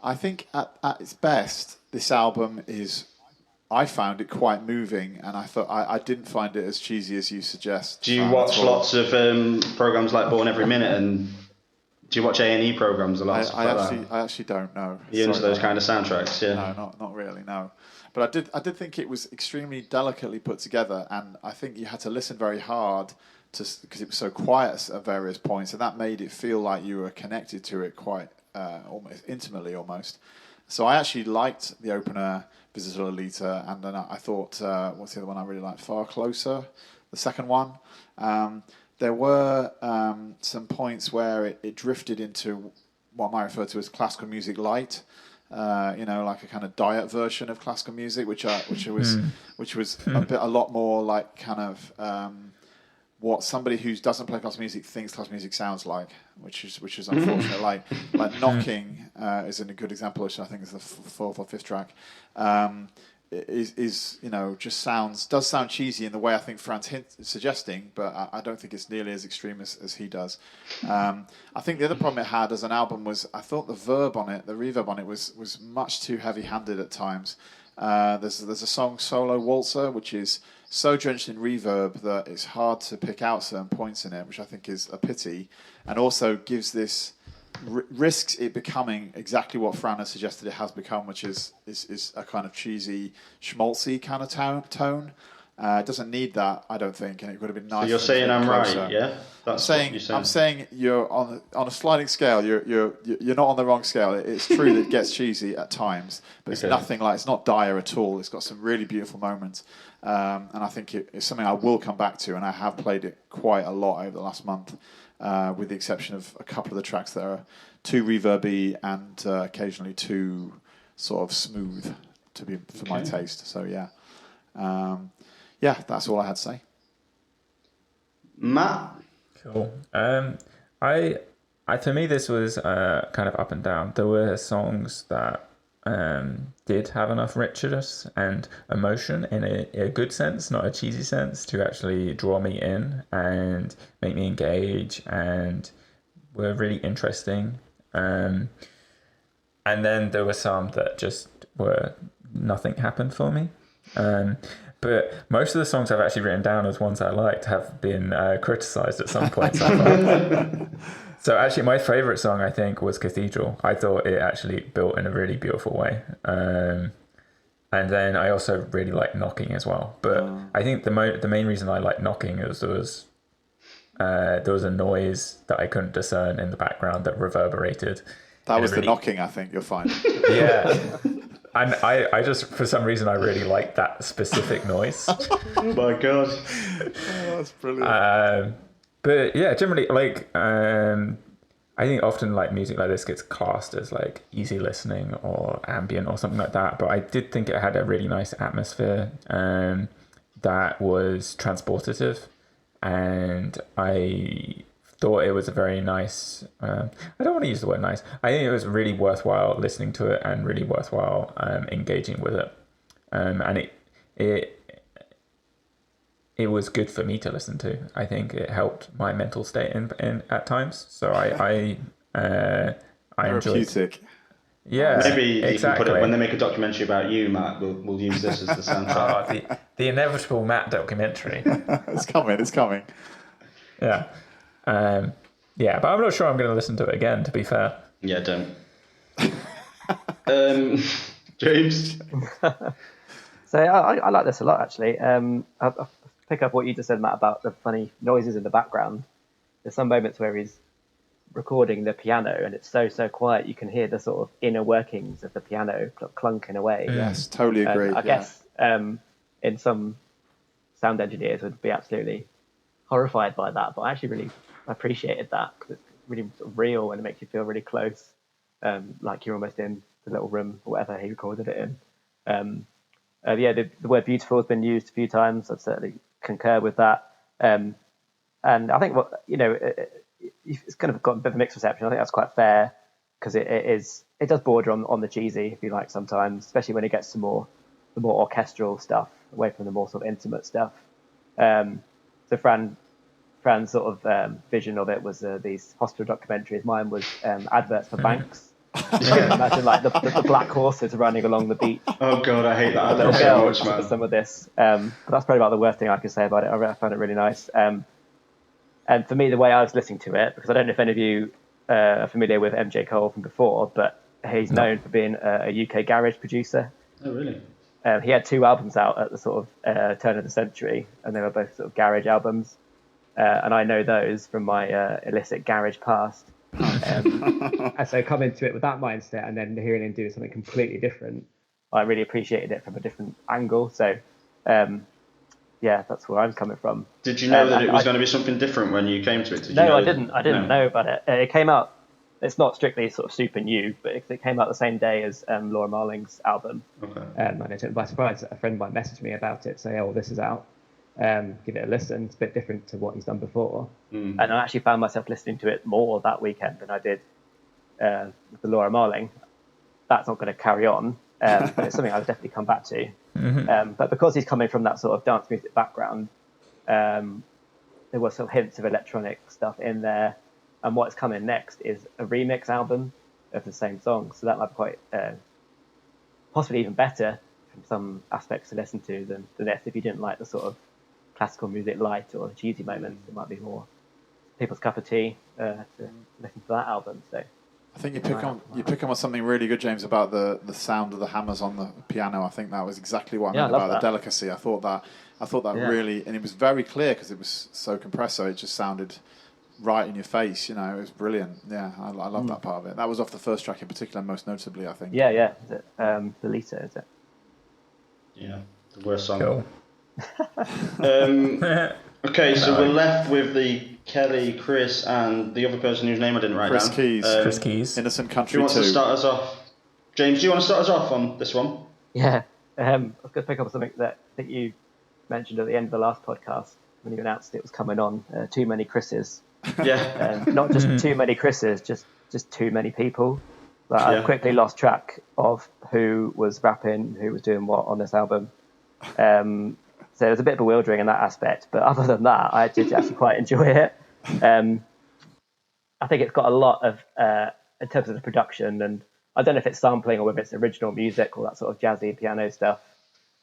I think at its best, this album is. I found it quite moving, and I thought I didn't find it as cheesy as you suggest. Do you watch lots of programs like Born Every Minute, and do you watch A&E programs a lot? I actually don't know. Are you into those kind of soundtracks? Yeah. No, not really. No, but I did think it was extremely delicately put together, and I think you had to listen very hard because it was so quiet at various points, and that made it feel like you were connected to it quite almost intimately, almost. So I actually liked the opener, Visitor Lolita, and then I thought, what's the other one I really liked? Far Closer, the second one. There were some points where it drifted into what I might refer to as classical music light, like a kind of diet version of classical music, which was a lot more like kind of what somebody who doesn't play classical music thinks classical music sounds like, which is unfortunate. like Knocking is a good example, which I think is the fourth or fifth track. Is does sound cheesy in the way I think Fran's suggesting, but I don't think it's nearly as extreme as he does. I think the other problem it had as an album was I thought the reverb on it was much too heavy-handed at times. There's a song Solo Waltzer which is so drenched in reverb that it's hard to pick out certain points in it, which I think is a pity, and also gives this risks it becoming exactly what Fran has suggested it has become, which is a kind of cheesy, schmaltzy kind of tone. It doesn't need that, I don't think, and it would have been nice. So you're saying I'm right, yeah? I'm saying you're on a sliding scale. You're not on the wrong scale. It's true that it gets cheesy at times, but it's nothing like it's not dire at all. It's got some really beautiful moments, and I think it's something I will come back to, and I have played it quite a lot over the last month. With the exception of a couple of the tracks that are too reverby and occasionally too sort of smooth for my taste. So that's all I had to say. Matt? Cool. To me this was kind of up and down. There were songs that did have enough richness and emotion in a good sense, not a cheesy sense, to actually draw me in and make me engage and were really interesting. And then there were some that just were nothing happened for me. But most of the songs I've actually written down as ones I liked have been criticised at some point so far. So actually my favourite song, I think, was Cathedral. I thought it actually built in a really beautiful way. And then I also really liked Knocking as well. But I think the main reason I liked Knocking is there was a noise that I couldn't discern in the background that reverberated. That was the knocking, I think, you'll find. Yeah. And I just, for some reason, I really liked that specific noise. Oh my God. That's brilliant. But yeah, generally, I think often music like this gets classed as easy listening or ambient or something like that. But I did think it had a really nice atmosphere that was transportative, and I thought it was a very nice. I don't want to use the word nice. I think it was really worthwhile listening to it and really worthwhile engaging with it, and it was good for me to listen to. I think it helped my mental state in at times. So I enjoyed. Yeah, maybe exactly. You can put it when they make a documentary about you, Matt. We'll use this as the soundtrack. The inevitable Matt documentary. It's coming. Yeah, but I'm not sure I'm going to listen to it again. To be fair. Yeah, don't. James. So I like this a lot, actually. I pick up what you just said, Matt, about the funny noises in the background. There's some moments where he's recording the piano and it's so quiet you can hear the sort of inner workings of the piano clunking away. Yes, totally agree. I guess in some sound engineers would be absolutely horrified by that, but I actually really appreciated that because it's really sort of real and it makes you feel really close, like you're almost in the little room or whatever he recorded it in. The word beautiful has been used a few times. I'd certainly concur with that. And I think it's kind of got a bit of a mixed reception. I think that's quite fair because it's it does border on the cheesy, if you like, sometimes, especially when it gets to the more orchestral stuff, away from the more sort of intimate stuff. So Fran's sort of vision of it was these hospital documentaries. Mine was adverts for banks. Imagine like the black horses running along the beach. Oh god, I hate that The little so girl much, man. for some of this. But that's probably about the worst thing I could say about it. I found it really nice. And for me, the way I was listening to it, because I don't know if any of you are familiar with MJ Cole from before, but he's known for being a UK garage producer. Oh really? He had 2 albums out at the sort of turn of the century, and they were both sort of garage albums. And I know those from my illicit garage past. And so coming to it with that mindset and then hearing him do something completely different, I really appreciated it from a different angle. So, yeah, that's where I'm coming from. Did you know that it was going to be something different when you came to it? No, I didn't. I didn't know about it. It came out. It's not strictly sort of super new, but it came out the same day as Laura Marling's album. Okay. And I took it by surprise. A friend of mine messaged me about it, say, "Oh, this is out. Give it a listen. It's a bit different to what he's done before." And I actually found myself listening to it more that weekend than I did with the Laura Marling. That's not going to carry on, but it's something I'll definitely come back to. But because he's coming from that sort of dance music background, there were some hints of electronic stuff in there. And what's coming next is a remix album of the same song. So that might be quite, possibly even better from some aspects to listen to than this. If you didn't like the sort of classical music light or the cheesy moments, it might be more people's cup of tea to listen to that album. So I think you pick on something really good, James, about the sound of the hammers on the piano. I think that was exactly what I meant about the delicacy. I thought that really, and it was very clear because it was so compressed, so it just sounded right in your face. You know, it was brilliant. Yeah, I love that part of it. That was off the first track in particular, most notably, I think. Yeah. Is it the Lita? Is it? Yeah, the worst song. Cool. Okay, so we're left with the Kelly, Chris, and the other person whose name I didn't write Chris down. Keys. Chris Keys. Innocent Country 2. Who wants to start us off? James, do you want to start us off on this one? Yeah. I was going to pick up on something that I think you mentioned at the end of the last podcast when you announced it was coming on. Too many Chris's. Yeah. Not just too many Chris's, just too many people. Like, I quickly lost track of who was rapping, who was doing what on this album. So it was a bit bewildering in that aspect. But other than that, I did actually quite enjoy it. I think it's got a lot of, in terms of the production, and I don't know if it's sampling or whether it's original music or that sort of jazzy piano stuff.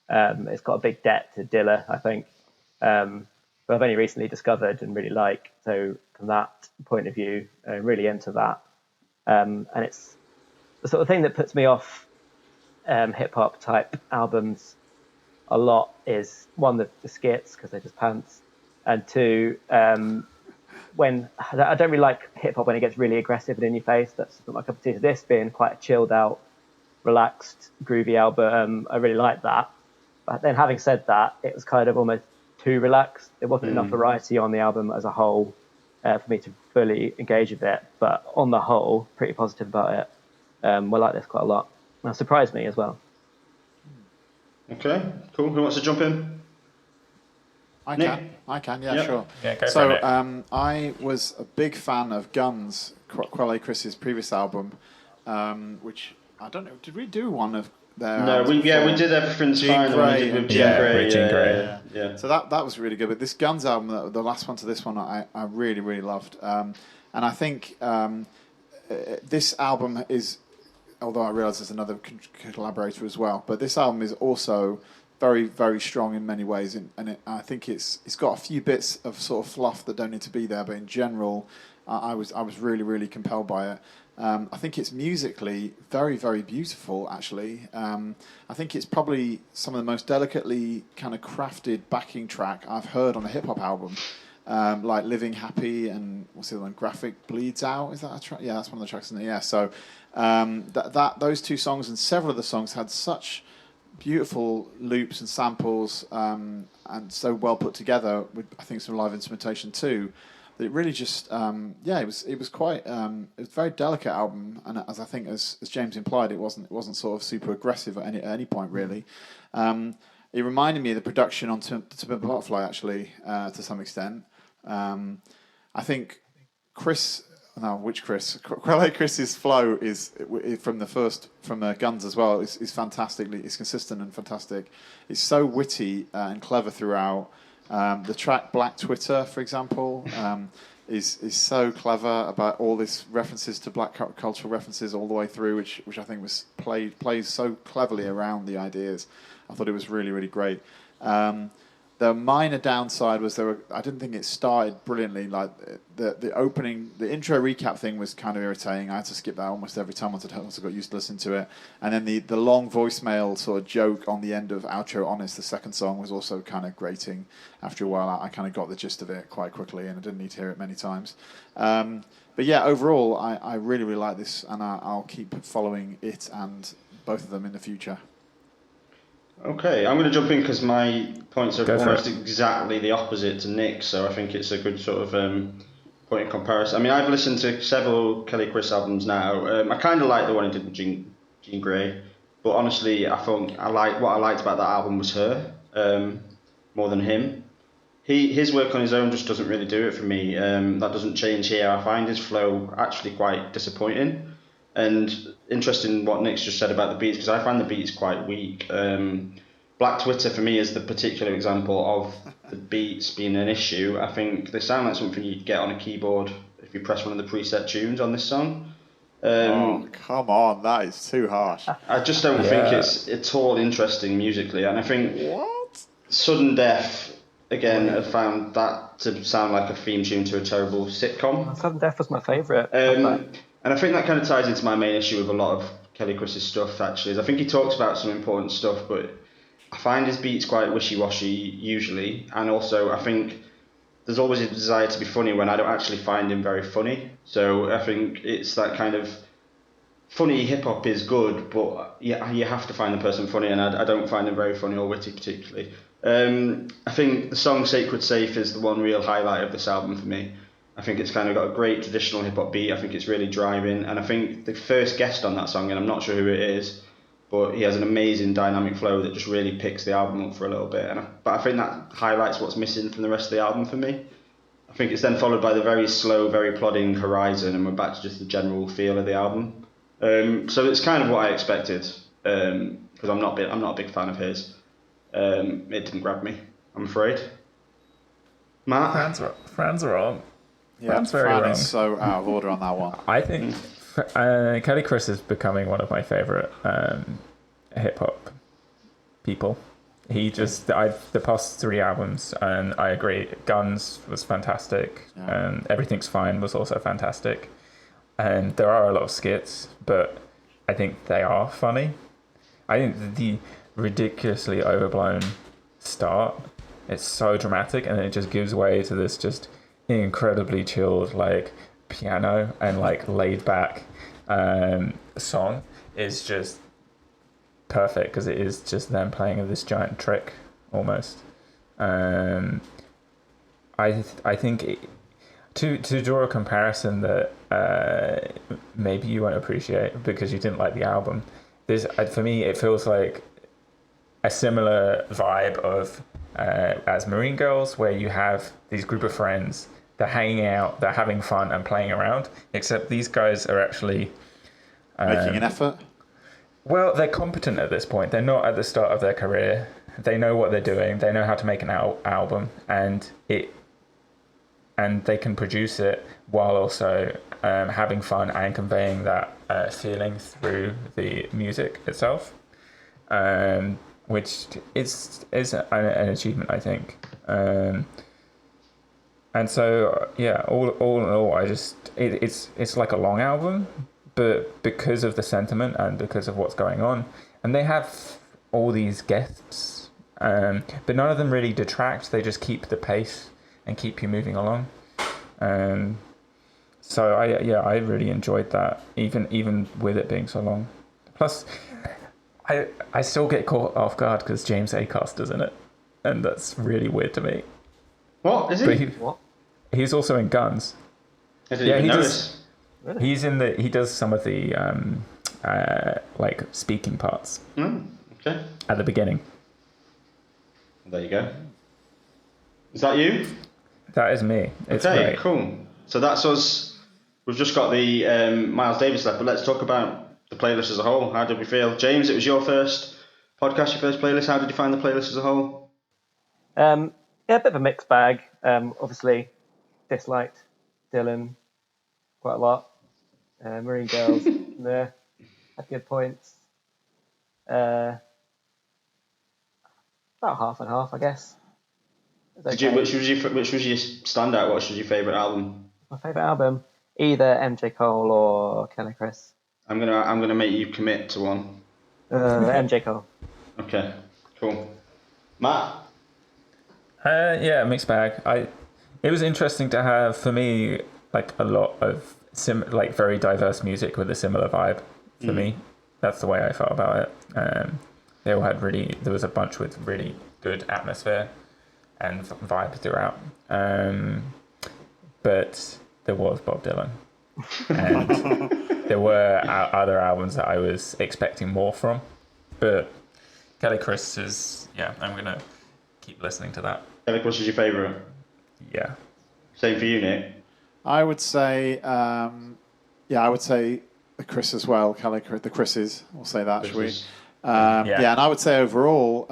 It's got a big debt to Dilla, I think. But I've only recently discovered and really like. So from that point of view, really into that. And it's the sort of thing that puts me off hip hop type albums a lot is one, the skits, because they're just pants, and two, when I don't really like hip hop when it gets really aggressive and in your face. That's not my cup of tea. So this being quite a chilled out, relaxed, groovy album, I really like that. But then having said that, it was kind of almost too relaxed. There wasn't enough variety on the album as a whole for me to fully engage with it. But on the whole, pretty positive about it. I like this quite a lot. And it surprised me as well. Okay, cool. Who wants to jump in? I can, yeah, Yep. sure. Yeah, go So for it. I was a big fan of Guns, Quelle Chris's previous album, which I don't know. Did we do one of their? No, we before? did Everything's Jean Fine. Grey We did with and- Jean Yeah, Grey. with Jean Grey. Yeah. So that was really good. But this Guns album, the last one to this one, I really, really loved. And I think this album is, although I realise there's another collaborator as well, but this album is also very, very strong in many ways. And I think it's got a few bits of sort of fluff that don't need to be there. But in general, I was really, really compelled by it. I think it's musically very, very beautiful, actually. I think it's probably some of the most delicately kind of crafted backing track I've heard on a hip-hop album. Like Living Happy and what's the other one? Graphic Bleeds Out. Is that a track? Yeah, that's one of the tracks in there. Yeah, so those two songs and several of the songs had such beautiful loops and samples and so well put together with, I think, some live instrumentation too. It really just, it was quite, it was a very delicate album, and as I think, as James implied, it wasn't sort of super aggressive at any point really. It reminded me of the production on To Pimp a Butterfly actually, to some extent. I think Chris No, which Chris? Quelle Chris's flow is from Guns as well. Is fantastically. It's consistent and fantastic. It's so witty and clever throughout. The track Black Twitter, for example, is so clever about all these references to black cultural references all the way through, which I think was plays so cleverly around the ideas. I thought it was really, really great. The minor downside was I didn't think it started brilliantly. Like the opening, the intro recap thing was kind of irritating. I had to skip that almost every time once I got used to listening to it. And then the long voicemail sort of joke on the end of Outro Honest, the second song, was also kind of grating. After a while, I kind of got the gist of it quite quickly, and I didn't need to hear it many times. But yeah, overall, I really, really like this, and I'll keep following it and both of them in the future. Okay, I'm going to jump in because my points are almost exactly the opposite to Nick's, so I think it's a good sort of point of comparison. I mean, I've listened to several Kelly Chris albums now. I kind of like the one he did with Jean Grey, but honestly, I thought what I liked about that album was her more than him. His work on his own just doesn't really do it for me. That doesn't change here. I find his flow actually quite disappointing. And interesting what Nick's just said about the beats, because I find the beats quite weak. Black Twitter for me is the particular example of the beats being an issue. I think they sound like something you'd get on a keyboard if you press one of the preset tunes on this song. Oh, come on, that is too harsh. I just don't think it's at all interesting musically, and I think Sudden Death, again, I found that to sound like a theme tune to a terrible sitcom. Sudden Death was my favourite. And I think that kind of ties into my main issue with a lot of Kelly Chris's stuff, actually, is I think he talks about some important stuff, but I find his beats quite wishy-washy usually, and also I think there's always a desire to be funny when I don't actually find him very funny. So I think it's that kind of funny hip-hop is good, but yeah, you have to find the person funny, and I don't find him very funny or witty particularly. I think the song Sacred Safe is the one real highlight of this album for me. I think it's kind of got a great traditional hip-hop beat. I think it's really driving. And I think the first guest on that song, and I'm not sure who it is, but he has an amazing dynamic flow that just really picks the album up for a little bit. But I think that highlights what's missing from the rest of the album for me. I think it's then followed by the very slow, very plodding Horizon, and we're back to just the general feel of the album. So it's kind of what I expected, because I'm not a big fan of his. It didn't grab me, I'm afraid. Matt? Fran's wrong. Yeah, Fran is so out of order on that one. I think Kelly Chris is becoming one of my favourite hip hop people. The past 3 albums, and I agree, Guns was fantastic, and Everything's Fine was also fantastic. And there are a lot of skits, but I think they are funny. I think the ridiculously overblown start, it's so dramatic, and it just gives way to this just incredibly chilled like piano and like laid back song is just perfect because it is just them playing this giant trick almost. I think to draw a comparison that maybe you won't appreciate because you didn't like the album, for me it feels like a similar vibe of as Marine Girls, where you have these group of friends, they're hanging out, they're having fun and playing around, except these guys are actually making an effort. Well, they're competent at this point. They're not at the start of their career. They know what they're doing. They know how to make an album, and they can produce it while also having fun and conveying that feeling through the music itself, which is an achievement, I think. And so, yeah, all in all, it's like a long album, but because of the sentiment and because of what's going on, and they have all these guests, but none of them really detract. They just keep the pace and keep you moving along. So I really enjoyed that, even with it being so long. Plus, I still get caught off guard because James Acaster's in it, and that's really weird to me. What is he? What? He's also in Guns. I didn't even notice. Really? He does some of the like speaking parts. Okay. At the beginning. There you go. Is that you? That is me. It's okay, great. cool. So that's us we've just got the Miles Davis left, but let's talk about the playlist as a whole. How did we feel? James, it was your first podcast, your first playlist. How did you find the playlist as a whole? Yeah, a bit of a mixed bag. Obviously, disliked Dylan quite a lot. Marine Girls there had good points. About half and half, I guess. Which was your standout? What was your favourite album? My favourite album, either MJ Cole or Kelly Chris. I'm gonna make you commit to one. MJ Cole. Okay, cool. Matt? Yeah, mixed bag. It was interesting to have, for me, like a lot of very diverse music with a similar vibe. For me, that's the way I felt about it. They all had there was a bunch with really good atmosphere and vibe throughout. But there was Bob Dylan, and there were other albums that I was expecting more from. But Kelly Chris I'm gonna keep listening to that. Kelly Chris is your favourite? Yeah. Same for you, Nick? I would say, I would say the Chris as well. The Chris's, we'll say that, shall we? Yeah, and I would say overall,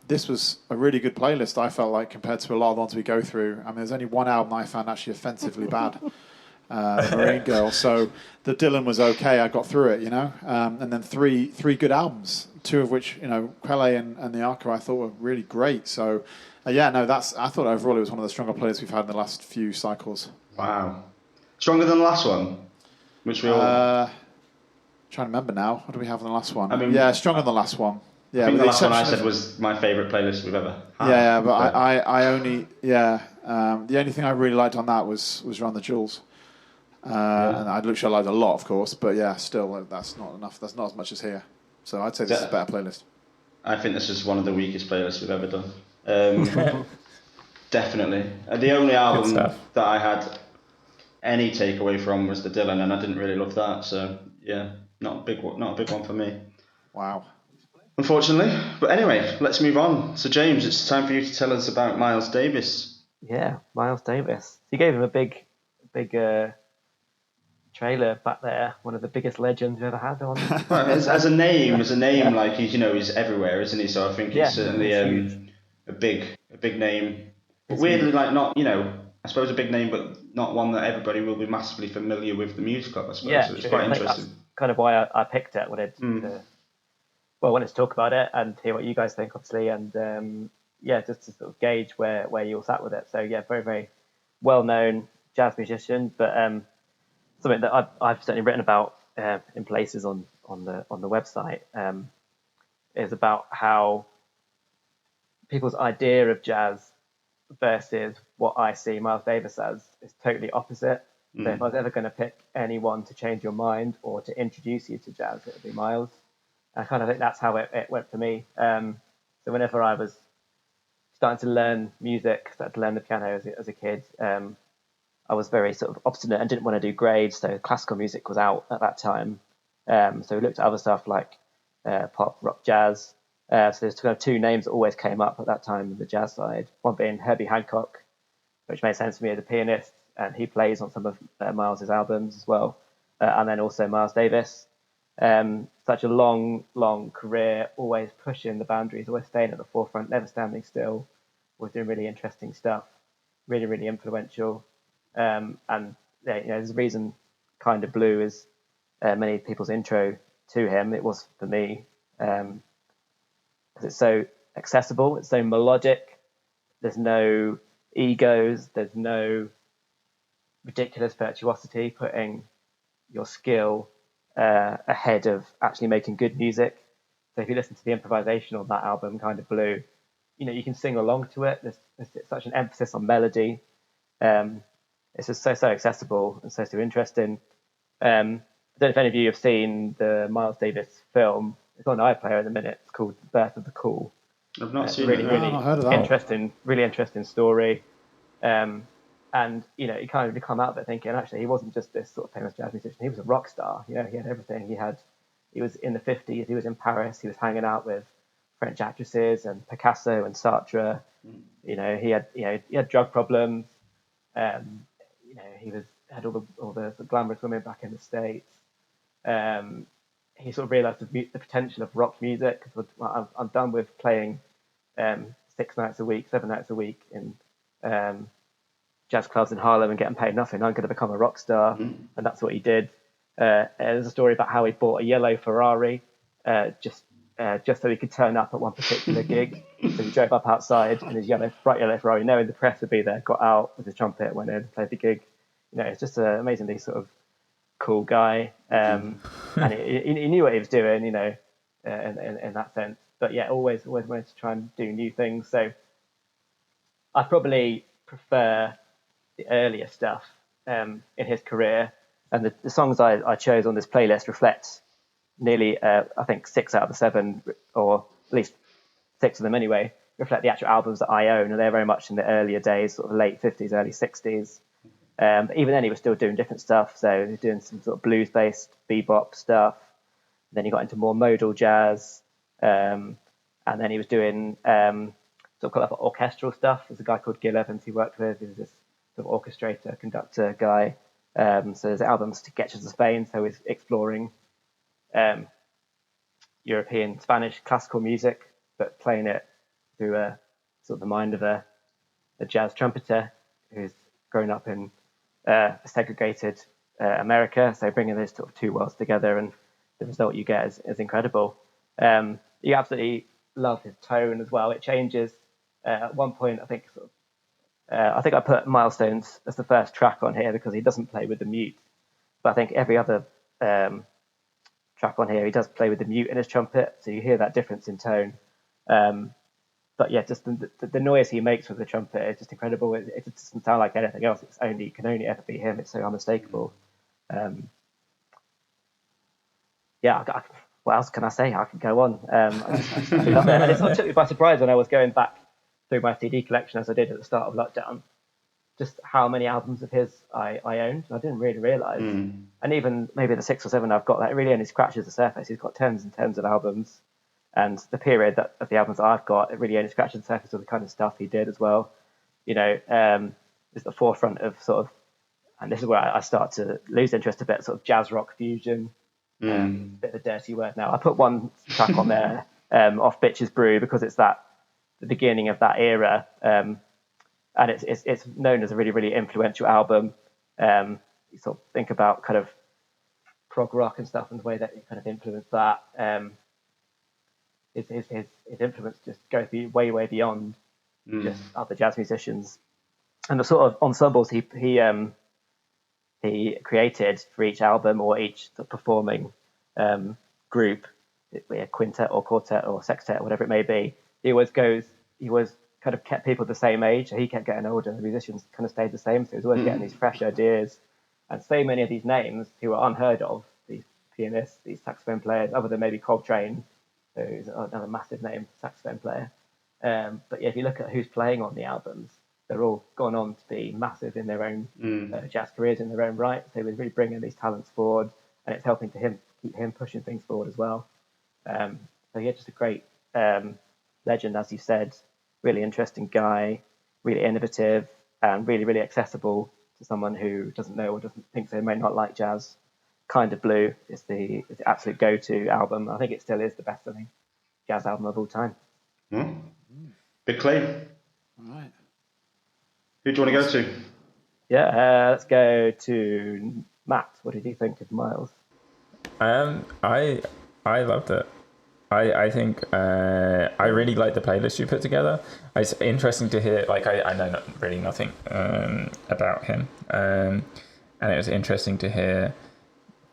this was a really good playlist, I felt like, compared to a lot of the ones we go through. I mean, there's only one album I found actually offensively bad, The Marine Girl. So the Dylan was okay, I got through it, and then three good albums, two of which, Quelle and the Arca I thought were really great. So, I thought overall it was one of the stronger playlists we've had in the last few cycles. Wow. Stronger than the last one? Which we all... Trying to remember now. What do we have on the last one? I mean, stronger than the last one. Yeah, I think the last one I said was my favourite playlist we've ever had. Yeah, but I only... Yeah, the only thing I really liked on that was Run the Jewels. And I liked a lot, of course, but yeah, still, that's not enough. That's not as much as here. So I'd say this is a better playlist. I think this is one of the weakest playlists we've ever done. Definitely. The only album that I had any takeaway from was the Dylan, and I didn't really love that. So yeah, not a big one for me. Wow. Unfortunately, but anyway, let's move on. So James, it's time for you to tell us about Miles Davis. Yeah, Miles Davis. You gave him a big trailer back there. One of the biggest legends we've ever had on. as a name, like he's everywhere, isn't he? So I think he's certainly a big name. But weirdly, like not, I suppose a big name, but not one that everybody will be massively familiar with the music of, I suppose. Yeah, so it's quite interesting. That's kind of why I picked it. Wanted to talk about it and hear what you guys think, obviously, and just to sort of gauge where you all sat with it. So yeah, very, very well-known jazz musician, but something that I've certainly written about in places on the website is about how people's idea of jazz versus what I see Miles Davis as is totally opposite. So if I was ever going to pick anyone to change your mind or to introduce you to jazz, it would be Miles. I kind of think that's how it went for me. So whenever I was starting to learn music, started to learn the piano as a kid, I was very sort of obstinate and didn't want to do grades. So classical music was out at that time. So we looked at other stuff like pop, rock, jazz. So there's kind of two names that always came up at that time in the jazz side. One being Herbie Hancock, which made sense to me as a pianist, and he plays on some of Miles's albums as well. And then also Miles Davis. Such a long career, always pushing the boundaries, always staying at the forefront, never standing still, always doing really interesting stuff, really, really influential. And there's a reason Kind of Blue is many people's intro to him. It was for me. Because it's so accessible, it's so melodic, there's no egos, there's no ridiculous virtuosity, putting your skill ahead of actually making good music. So if you listen to the improvisation on that album, Kind of Blue, you can sing along to it. There's such an emphasis on melody. It's just so accessible and so interesting. I don't know if any of you have seen the Miles Davis film. It's on iPlayer at the minute. It's called The Birth of the Cool. I've not seen really, it. Really heard of that. really interesting story. And you kind of come out of it thinking, actually, he wasn't just this sort of famous jazz musician. He was a rock star. He had everything. He was in the 50s. He was in Paris. He was hanging out with French actresses and Picasso and Sartre. He had drug problems. He was had all the glamorous women back in the States. He sort of realised the potential of rock music. Because I'm done with playing 6 nights a week, 7 nights a week in jazz clubs in Harlem and getting paid nothing. I'm going to become a rock star, and that's what he did. There's a story about how he bought a yellow Ferrari just so he could turn up at one particular gig. So he drove up outside in his bright yellow Ferrari, knowing the press would be there, got out with his trumpet, went in, played the gig. It's just an amazingly sort of cool guy, and he knew what he was doing, in that sense. But yeah, always wanted to try and do new things. So I probably prefer the earlier stuff in his career, and the songs I chose on this playlist reflect nearly, I think 6 out of the 7, or at least 6 of them anyway, reflect the actual albums that I own, and they're very much in the earlier days, sort of late 50s, early 60s. Even then, he was still doing different stuff. So he was doing some sort of blues-based bebop stuff. Then he got into more modal jazz, and then he was doing sort of orchestral stuff. There's a guy called Gil Evans he worked with. He was this sort of orchestrator, conductor guy. So there's albums to Sketches of Spain. So he's exploring European Spanish classical music, but playing it through sort of the mind of a jazz trumpeter who's grown up in a segregated America. So bringing those sort of two worlds together, and the result you get is incredible. You absolutely love his tone as well. It changes. At one point, I think I put Milestones as the first track on here because he doesn't play with the mute. But I think every other track on here, he does play with the mute in his trumpet, so you hear that difference in tone. But yeah, just the noise he makes with the trumpet is just incredible. It doesn't sound like anything else. It can only ever be him. It's so unmistakable. What else can I say? I can go on. I love it. And it sort of took me by surprise when I was going back through my CD collection, as I did at the start of lockdown, just how many albums of his I owned. I didn't really realise. And even maybe the 6 or 7 I've got, that really only scratches the surface. He's got tens and tens of albums. And the period of the albums that I've got, it really only scratches the surface of the kind of stuff he did as well. It's the forefront of sort of, and this is where I start to lose interest a bit, sort of jazz rock fusion. Bit of a dirty word now. I put one track on there off Bitches Brew because it's the beginning of that era, and it's known as a really, really influential album. You sort of think about kind of prog rock and stuff and the way that it kind of influenced that. His influence just goes way, way beyond just other jazz musicians, and the sort of ensembles he created for each album or each sort of performing group, be a quintet or quartet or sextet, whatever it may be. He always kind of kept people the same age. So he kept getting older. The musicians kind of stayed the same. So he was always getting these fresh ideas, and so many of these names who are unheard of, these pianists, these saxophone players, other than maybe Coltrane, who's another massive name saxophone player. But yeah, if you look at who's playing on the albums, they're all gone on to be massive in their own jazz careers in their own right. So we're really bringing these talents forward, and it's helping to keep him pushing things forward as well. So yeah, just a great legend, as you said. Really interesting guy, really innovative, and really, really accessible to someone who doesn't know or doesn't think they may not like jazz. Kind of Blue is the absolute go-to album. I think it still is the best-selling jazz album of all time. Big claim. All right. Who do you want to go to? Yeah, let's go to Matt. What did you think of Miles? I loved it. I think I really like the playlist you put together. It's interesting to hear. Like I know really nothing about him, and it was interesting to hear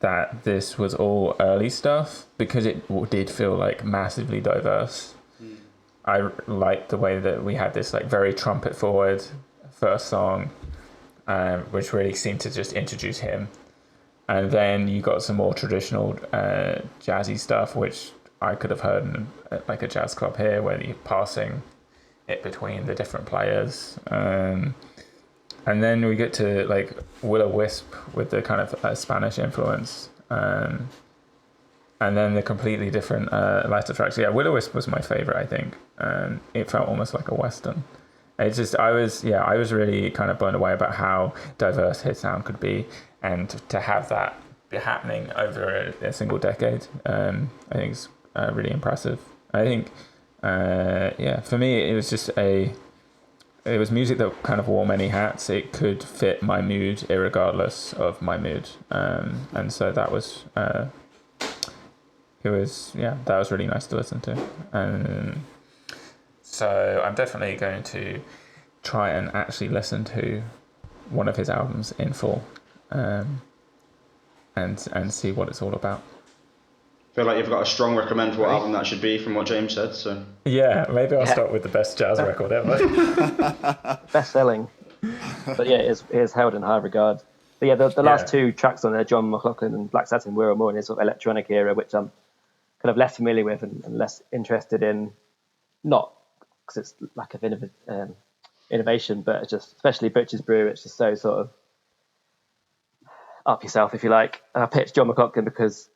that this was all early stuff because it did feel like massively diverse. I liked the way that we had this like very trumpet forward first song, which really seemed to just introduce him, and then you got some more traditional jazzy stuff, which I could have heard in like a jazz club here, where you're passing it between the different players, and then we get to like Will-O-Wisp with the kind of Spanish influence, and then the completely different lighter tracks. Yeah, Will-O-Wisp was my favorite, I think. It felt almost like a western. It's just I was really kind of blown away about how diverse his sound could be, and to have that be happening over a single decade, I think is really impressive. I think, for me, it was music that kind of wore many hats. It could fit my mood irregardless of my mood, and so that was that was really nice to listen to. So I'm definitely going to try and actually listen to one of his albums in full, and see what it's all about. I feel like you've got a strong recommend for what album that should be from what James said. So yeah, maybe I'll start with the best jazz record ever. Best selling. But yeah, it is held in high regard. But yeah, the last two tracks on there, John McLaughlin and Black Satin, were more in his sort of electronic era, which I'm kind of less familiar with and less interested in. Not because it's lack of innovation, but it's just, especially Butcher's Brew, it's just so sort of up yourself, if you like. I picked John McLaughlin because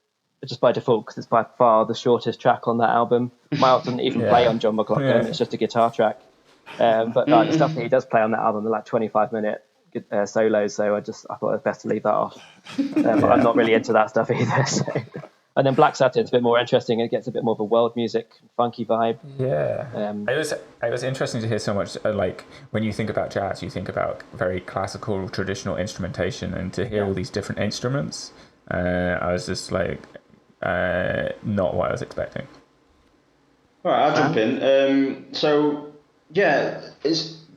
just by default, because it's by far the shortest track on that album. Miles doesn't even play on John McLaughlin, it's just a guitar track. But the stuff that he does play on that album, they're like 25-minute solos, so I thought it was best to leave that off. But I'm not really into that stuff either. So. And then Black Satin's a bit more interesting. It gets a bit more of a world music, funky vibe. Yeah. It was interesting to hear so much, like, when you think about jazz, you think about very classical, traditional instrumentation, and to hear all these different instruments, I was just like, not what I was expecting. All right, I'll jump in. So, yeah, it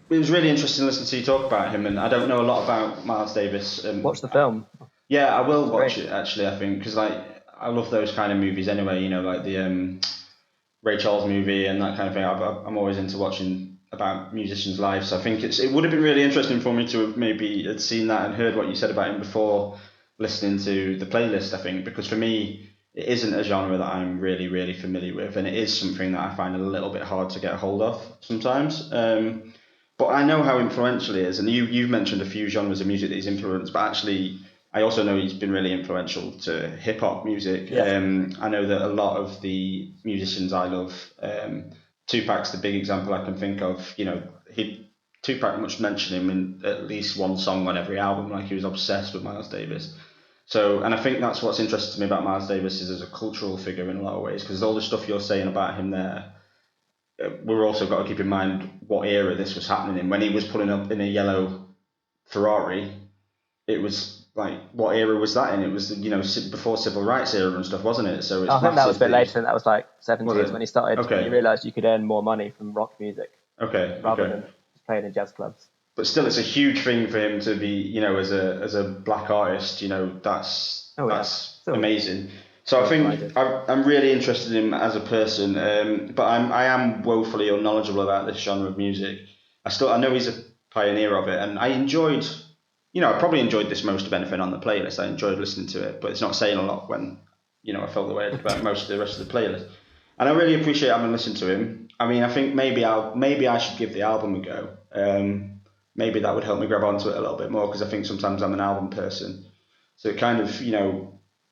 was really interesting to listen to you talk about him, and I don't know a lot about Miles Davis. Watch the film. Yeah, I will watch it, actually, I think, because I love those kind of movies anyway, like the Ray Charles movie and that kind of thing. I'm always into watching about musicians' lives, so I think it would have been really interesting for me to have maybe had seen that and heard what you said about him before listening to the playlist, I think, because for me, it isn't a genre that I'm really, really familiar with, and it is something that I find a little bit hard to get hold of sometimes. But I know how influential he is, and you've mentioned a few genres of music that he's influenced, but actually I also know he's been really influential to hip hop music. Yeah. I know that a lot of the musicians I love, Tupac's the big example I can think of. Tupac must mention him in at least one song on every album, like he was obsessed with Miles Davis. So, and I think that's what's interesting to me about Miles Davis is as a cultural figure in a lot of ways, because all the stuff you're saying about him there, we're also got to keep in mind what era this was happening in. When he was pulling up in a yellow Ferrari, it was like, what era was that in? It was, before civil rights era and stuff, wasn't it? So it's I think that was a bit later than that. Was like 70s when he started. Okay. When he realised you could earn more money from rock music. Okay. Rather than just playing in jazz clubs. But still, it's a huge thing for him to be, as a black artist. That's amazing. So I think I'm really interested in him as a person, but I am woefully unknowledgeable about this genre of music. I know he's a pioneer of it, and I enjoyed. I probably enjoyed this most of anything on the playlist. I enjoyed listening to it, but it's not saying a lot when, I felt the way I did about most of the rest of the playlist. And I really appreciate having listened to him. I mean, I think maybe I should give the album a go. Maybe that would help me grab onto it a little bit more, because I think sometimes I'm an album person. So it kind of,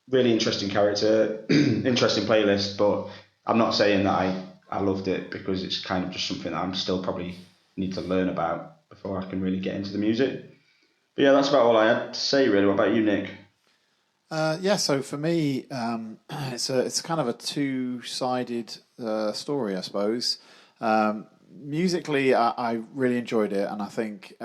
really interesting character, interesting playlist, but I'm not saying that I loved it, because it's kind of just something that I'm still probably need to learn about before I can really get into the music. But yeah, that's about all I had to say, really. What about you, Nick? So for me, it's kind of a two-sided story, I suppose. Musically, I really enjoyed it, and I think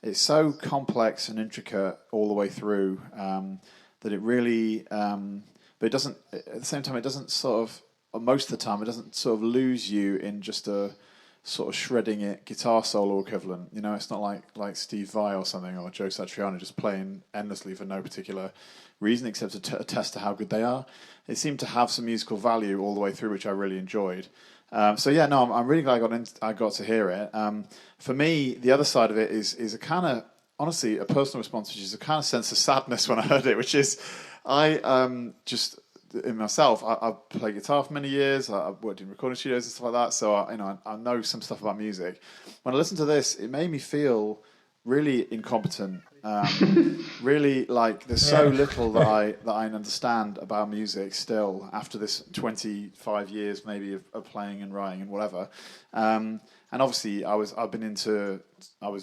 it's so complex and intricate all the way through that it really, but it doesn't, at the same time, it doesn't sort of, or most of the time, it doesn't sort of lose you in just a sort of shredding it guitar solo equivalent. It's not like Steve Vai or something, or Joe Satriani just playing endlessly for no particular reason except to attest to how good they are. It seemed to have some musical value all the way through, which I really enjoyed. I'm really glad I got to hear it. For me, the other side of it is a kind of, honestly, a personal response, which is a kind of sense of sadness when I heard it, which is just in myself. I've played guitar for many years. I've worked in recording studios and stuff like that, so I know some stuff about music. When I listened to this, it made me feel really incompetent. Really, like, there's so little that I understand about music still after this 25 years maybe of playing and writing and whatever. And obviously, I was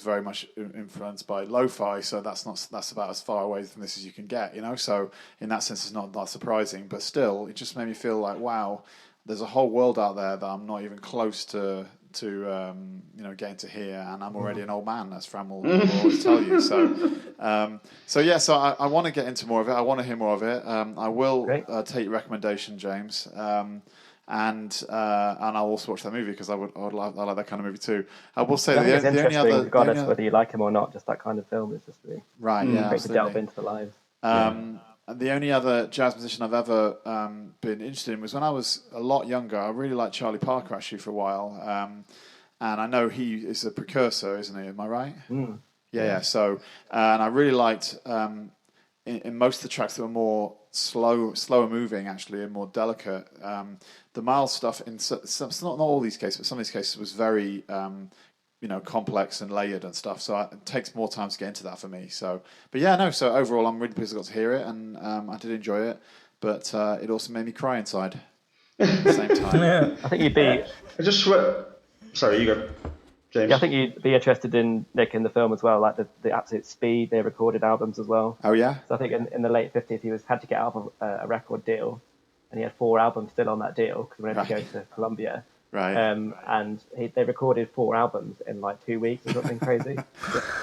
very much influenced by lo-fi, so that's about as far away from this as you can get, you know. So in that sense, it's not that surprising, but still, it just made me feel like, wow, there's a whole world out there that I'm not even close to getting to hear, and I'm already an old man, as Fran will always tell you. So I want to get into more of it. I want to hear more of it. I will take your recommendation, James, and I'll also watch that movie because I like that kind of movie too. I will say it's interesting, regardless of whether you like him or not, just that kind of film is just really great to delve into the lives. And the only other jazz musician I've ever been interested in was when I was a lot younger. I really liked Charlie Parker actually for a while, and I know he is a precursor, isn't he? Am I right? Yeah. So, and I really liked in most of the tracks that were more slower moving actually, and more delicate. The Miles stuff in not all these cases, but some of these cases was very complex and layered and stuff. So it takes more time to get into that for me. So, but yeah, no. So overall, I'm really pleased I got to hear it, and I did enjoy it. But it also made me cry inside at the same time. I think you'd be. Sorry, you go, James. Yeah, I think you'd be interested in Nick in the film as well, like the absolute speed they recorded albums as well. Oh yeah. So I think in the late 50s he had to get out of a record deal, and he had 4 albums still on that deal because we had to go to Colombia. Right. And they recorded 4 albums in like 2 weeks or something crazy.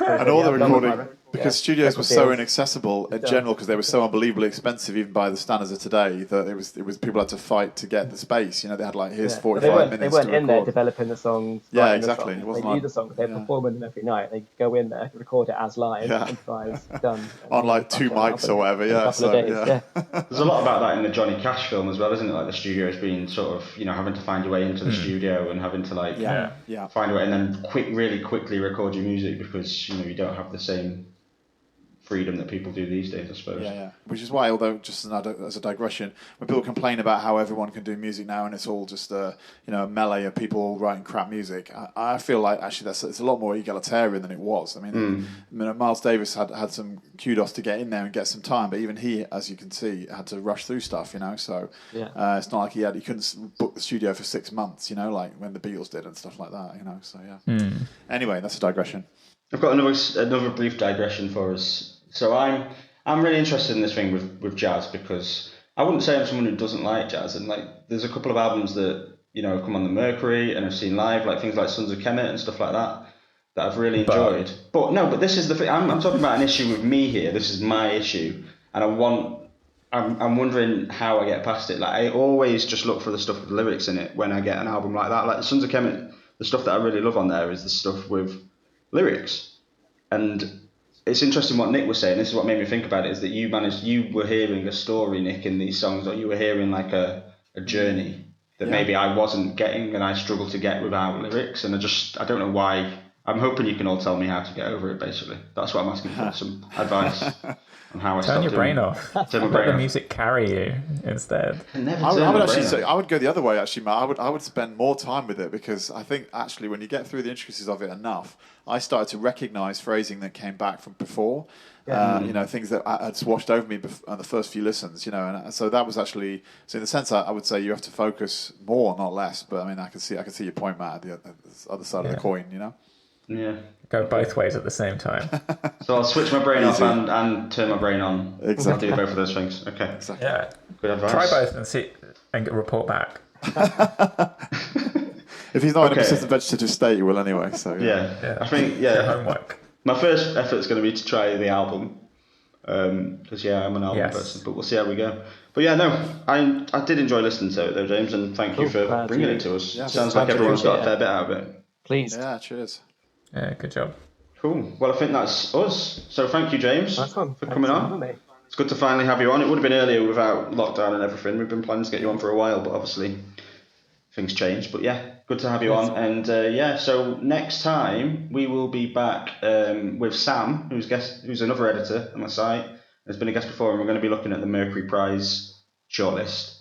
And all the recording, because studios were so inaccessible in general, because they were so unbelievably expensive, even by the standards of today, that it was people had to fight to get the space. You know, they had like, here's 45 minutes. They weren't in there developing the songs. Yeah, exactly. They knew the songs. They performing them every night. They go in there, record it as live, improvise, done. On like 2 mics or whatever. Yeah. There's a lot about that in the Johnny Cash film as well, isn't it? Like the studios being sort of, having to find your way into the studio and having to find a way and then really quickly record your music because you don't have the same freedom that people do these days, I suppose. Yeah. Which is why, although just as a digression, when people complain about how everyone can do music now and it's all just a melee of people all writing crap music, I feel like actually it's a lot more egalitarian than it was. I mean, Miles Davis had some kudos to get in there and get some time, but even he, as you can see, had to rush through stuff. So it's not like he couldn't book the studio for 6 months. Like when the Beatles did and stuff like that. So yeah. Anyway, that's a digression. I've got another brief digression for us. So I'm really interested in this thing with jazz because I wouldn't say I'm someone who doesn't like jazz, and like there's a couple of albums that have come on the Mercury and I've seen live, like things like Sons of Kemet and stuff like that I've really enjoyed. But this is the thing. I'm talking about an issue with me here. This is my issue, and I'm wondering how I get past it. Like I always just look for the stuff with lyrics in it when I get an album like that. Like the Sons of Kemet, the stuff that I really love on there is the stuff with lyrics. And it's interesting what Nick was saying. This is what made me think about it, is that you were hearing a story, Nick, in these songs, or you were hearing like a journey that maybe I wasn't getting and I struggled to get without lyrics. And I don't know why. I'm hoping you can all tell me how to get over it, basically. That's what I'm asking for, some advice on how I Turn your brain off. Let the music carry you instead. I would go the other way, actually, Matt. I would spend more time with it, because I think, actually, when you get through the intricacies of it enough, I started to recognise phrasing that came back from before. Things that had washed over me on the first few listens, and so that was actually, so in the sense I would say you have to focus more, not less, but I mean I can see your point, Matt, at the other side of the coin, Yeah. Go both ways at the same time. So I'll switch my brain off and turn my brain on. Exactly. I'll do both of those things. Okay. Exactly. Yeah. Good advice. Try both and see and report back. If he's not in a persistent vegetative state, he will anyway. So yeah. I think homework. My first effort's going to be to try the album, because I'm an album person. But we'll see how we go. But I did enjoy listening to it though, James, and thank you for bringing it to us. Yeah, sounds like everyone's got a fair bit out of it. Please. Yeah. Cheers. Yeah. Good job. Cool. Well, I think that's us. So thank you, James, for coming on. It's good to finally have you on. It would have been earlier without lockdown and everything. We've been planning to get you on for a while, but obviously things changed. But good to have you on. And so next time we will be back with Sam, who's another editor on the site. There's been a guest before, and we're going to be looking at the Mercury Prize shortlist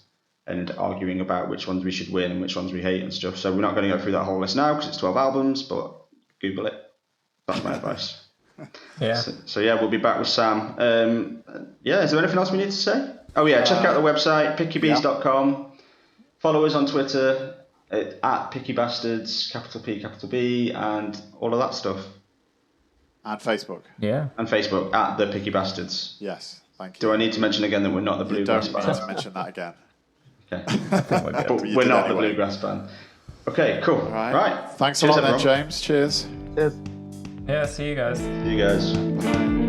and arguing about which ones we should win and which ones we hate and stuff. So we're not going to go through that whole list now because it's 12 albums, but Google it. That's my advice. Yeah. So yeah, we'll be back with Sam. Yeah, is there anything else we need to say? Oh yeah, check out the website, pickybees.com. Follow us on Twitter at pickybastards, capital P, capital B, and all of that stuff. And Facebook. Yeah. And Facebook at the Picky Bastards. Yes, thank you. Do I need to mention again that we're not the You Bluegrass don't need Band? to mention that again. Okay. I think we're good. But you we're did not the anyway. Bluegrass Band. Okay, cool. Right. Thanks a Cheers, lot then, everyone. James. Cheers. Cheers. Yeah, see you guys. See you guys. Bye.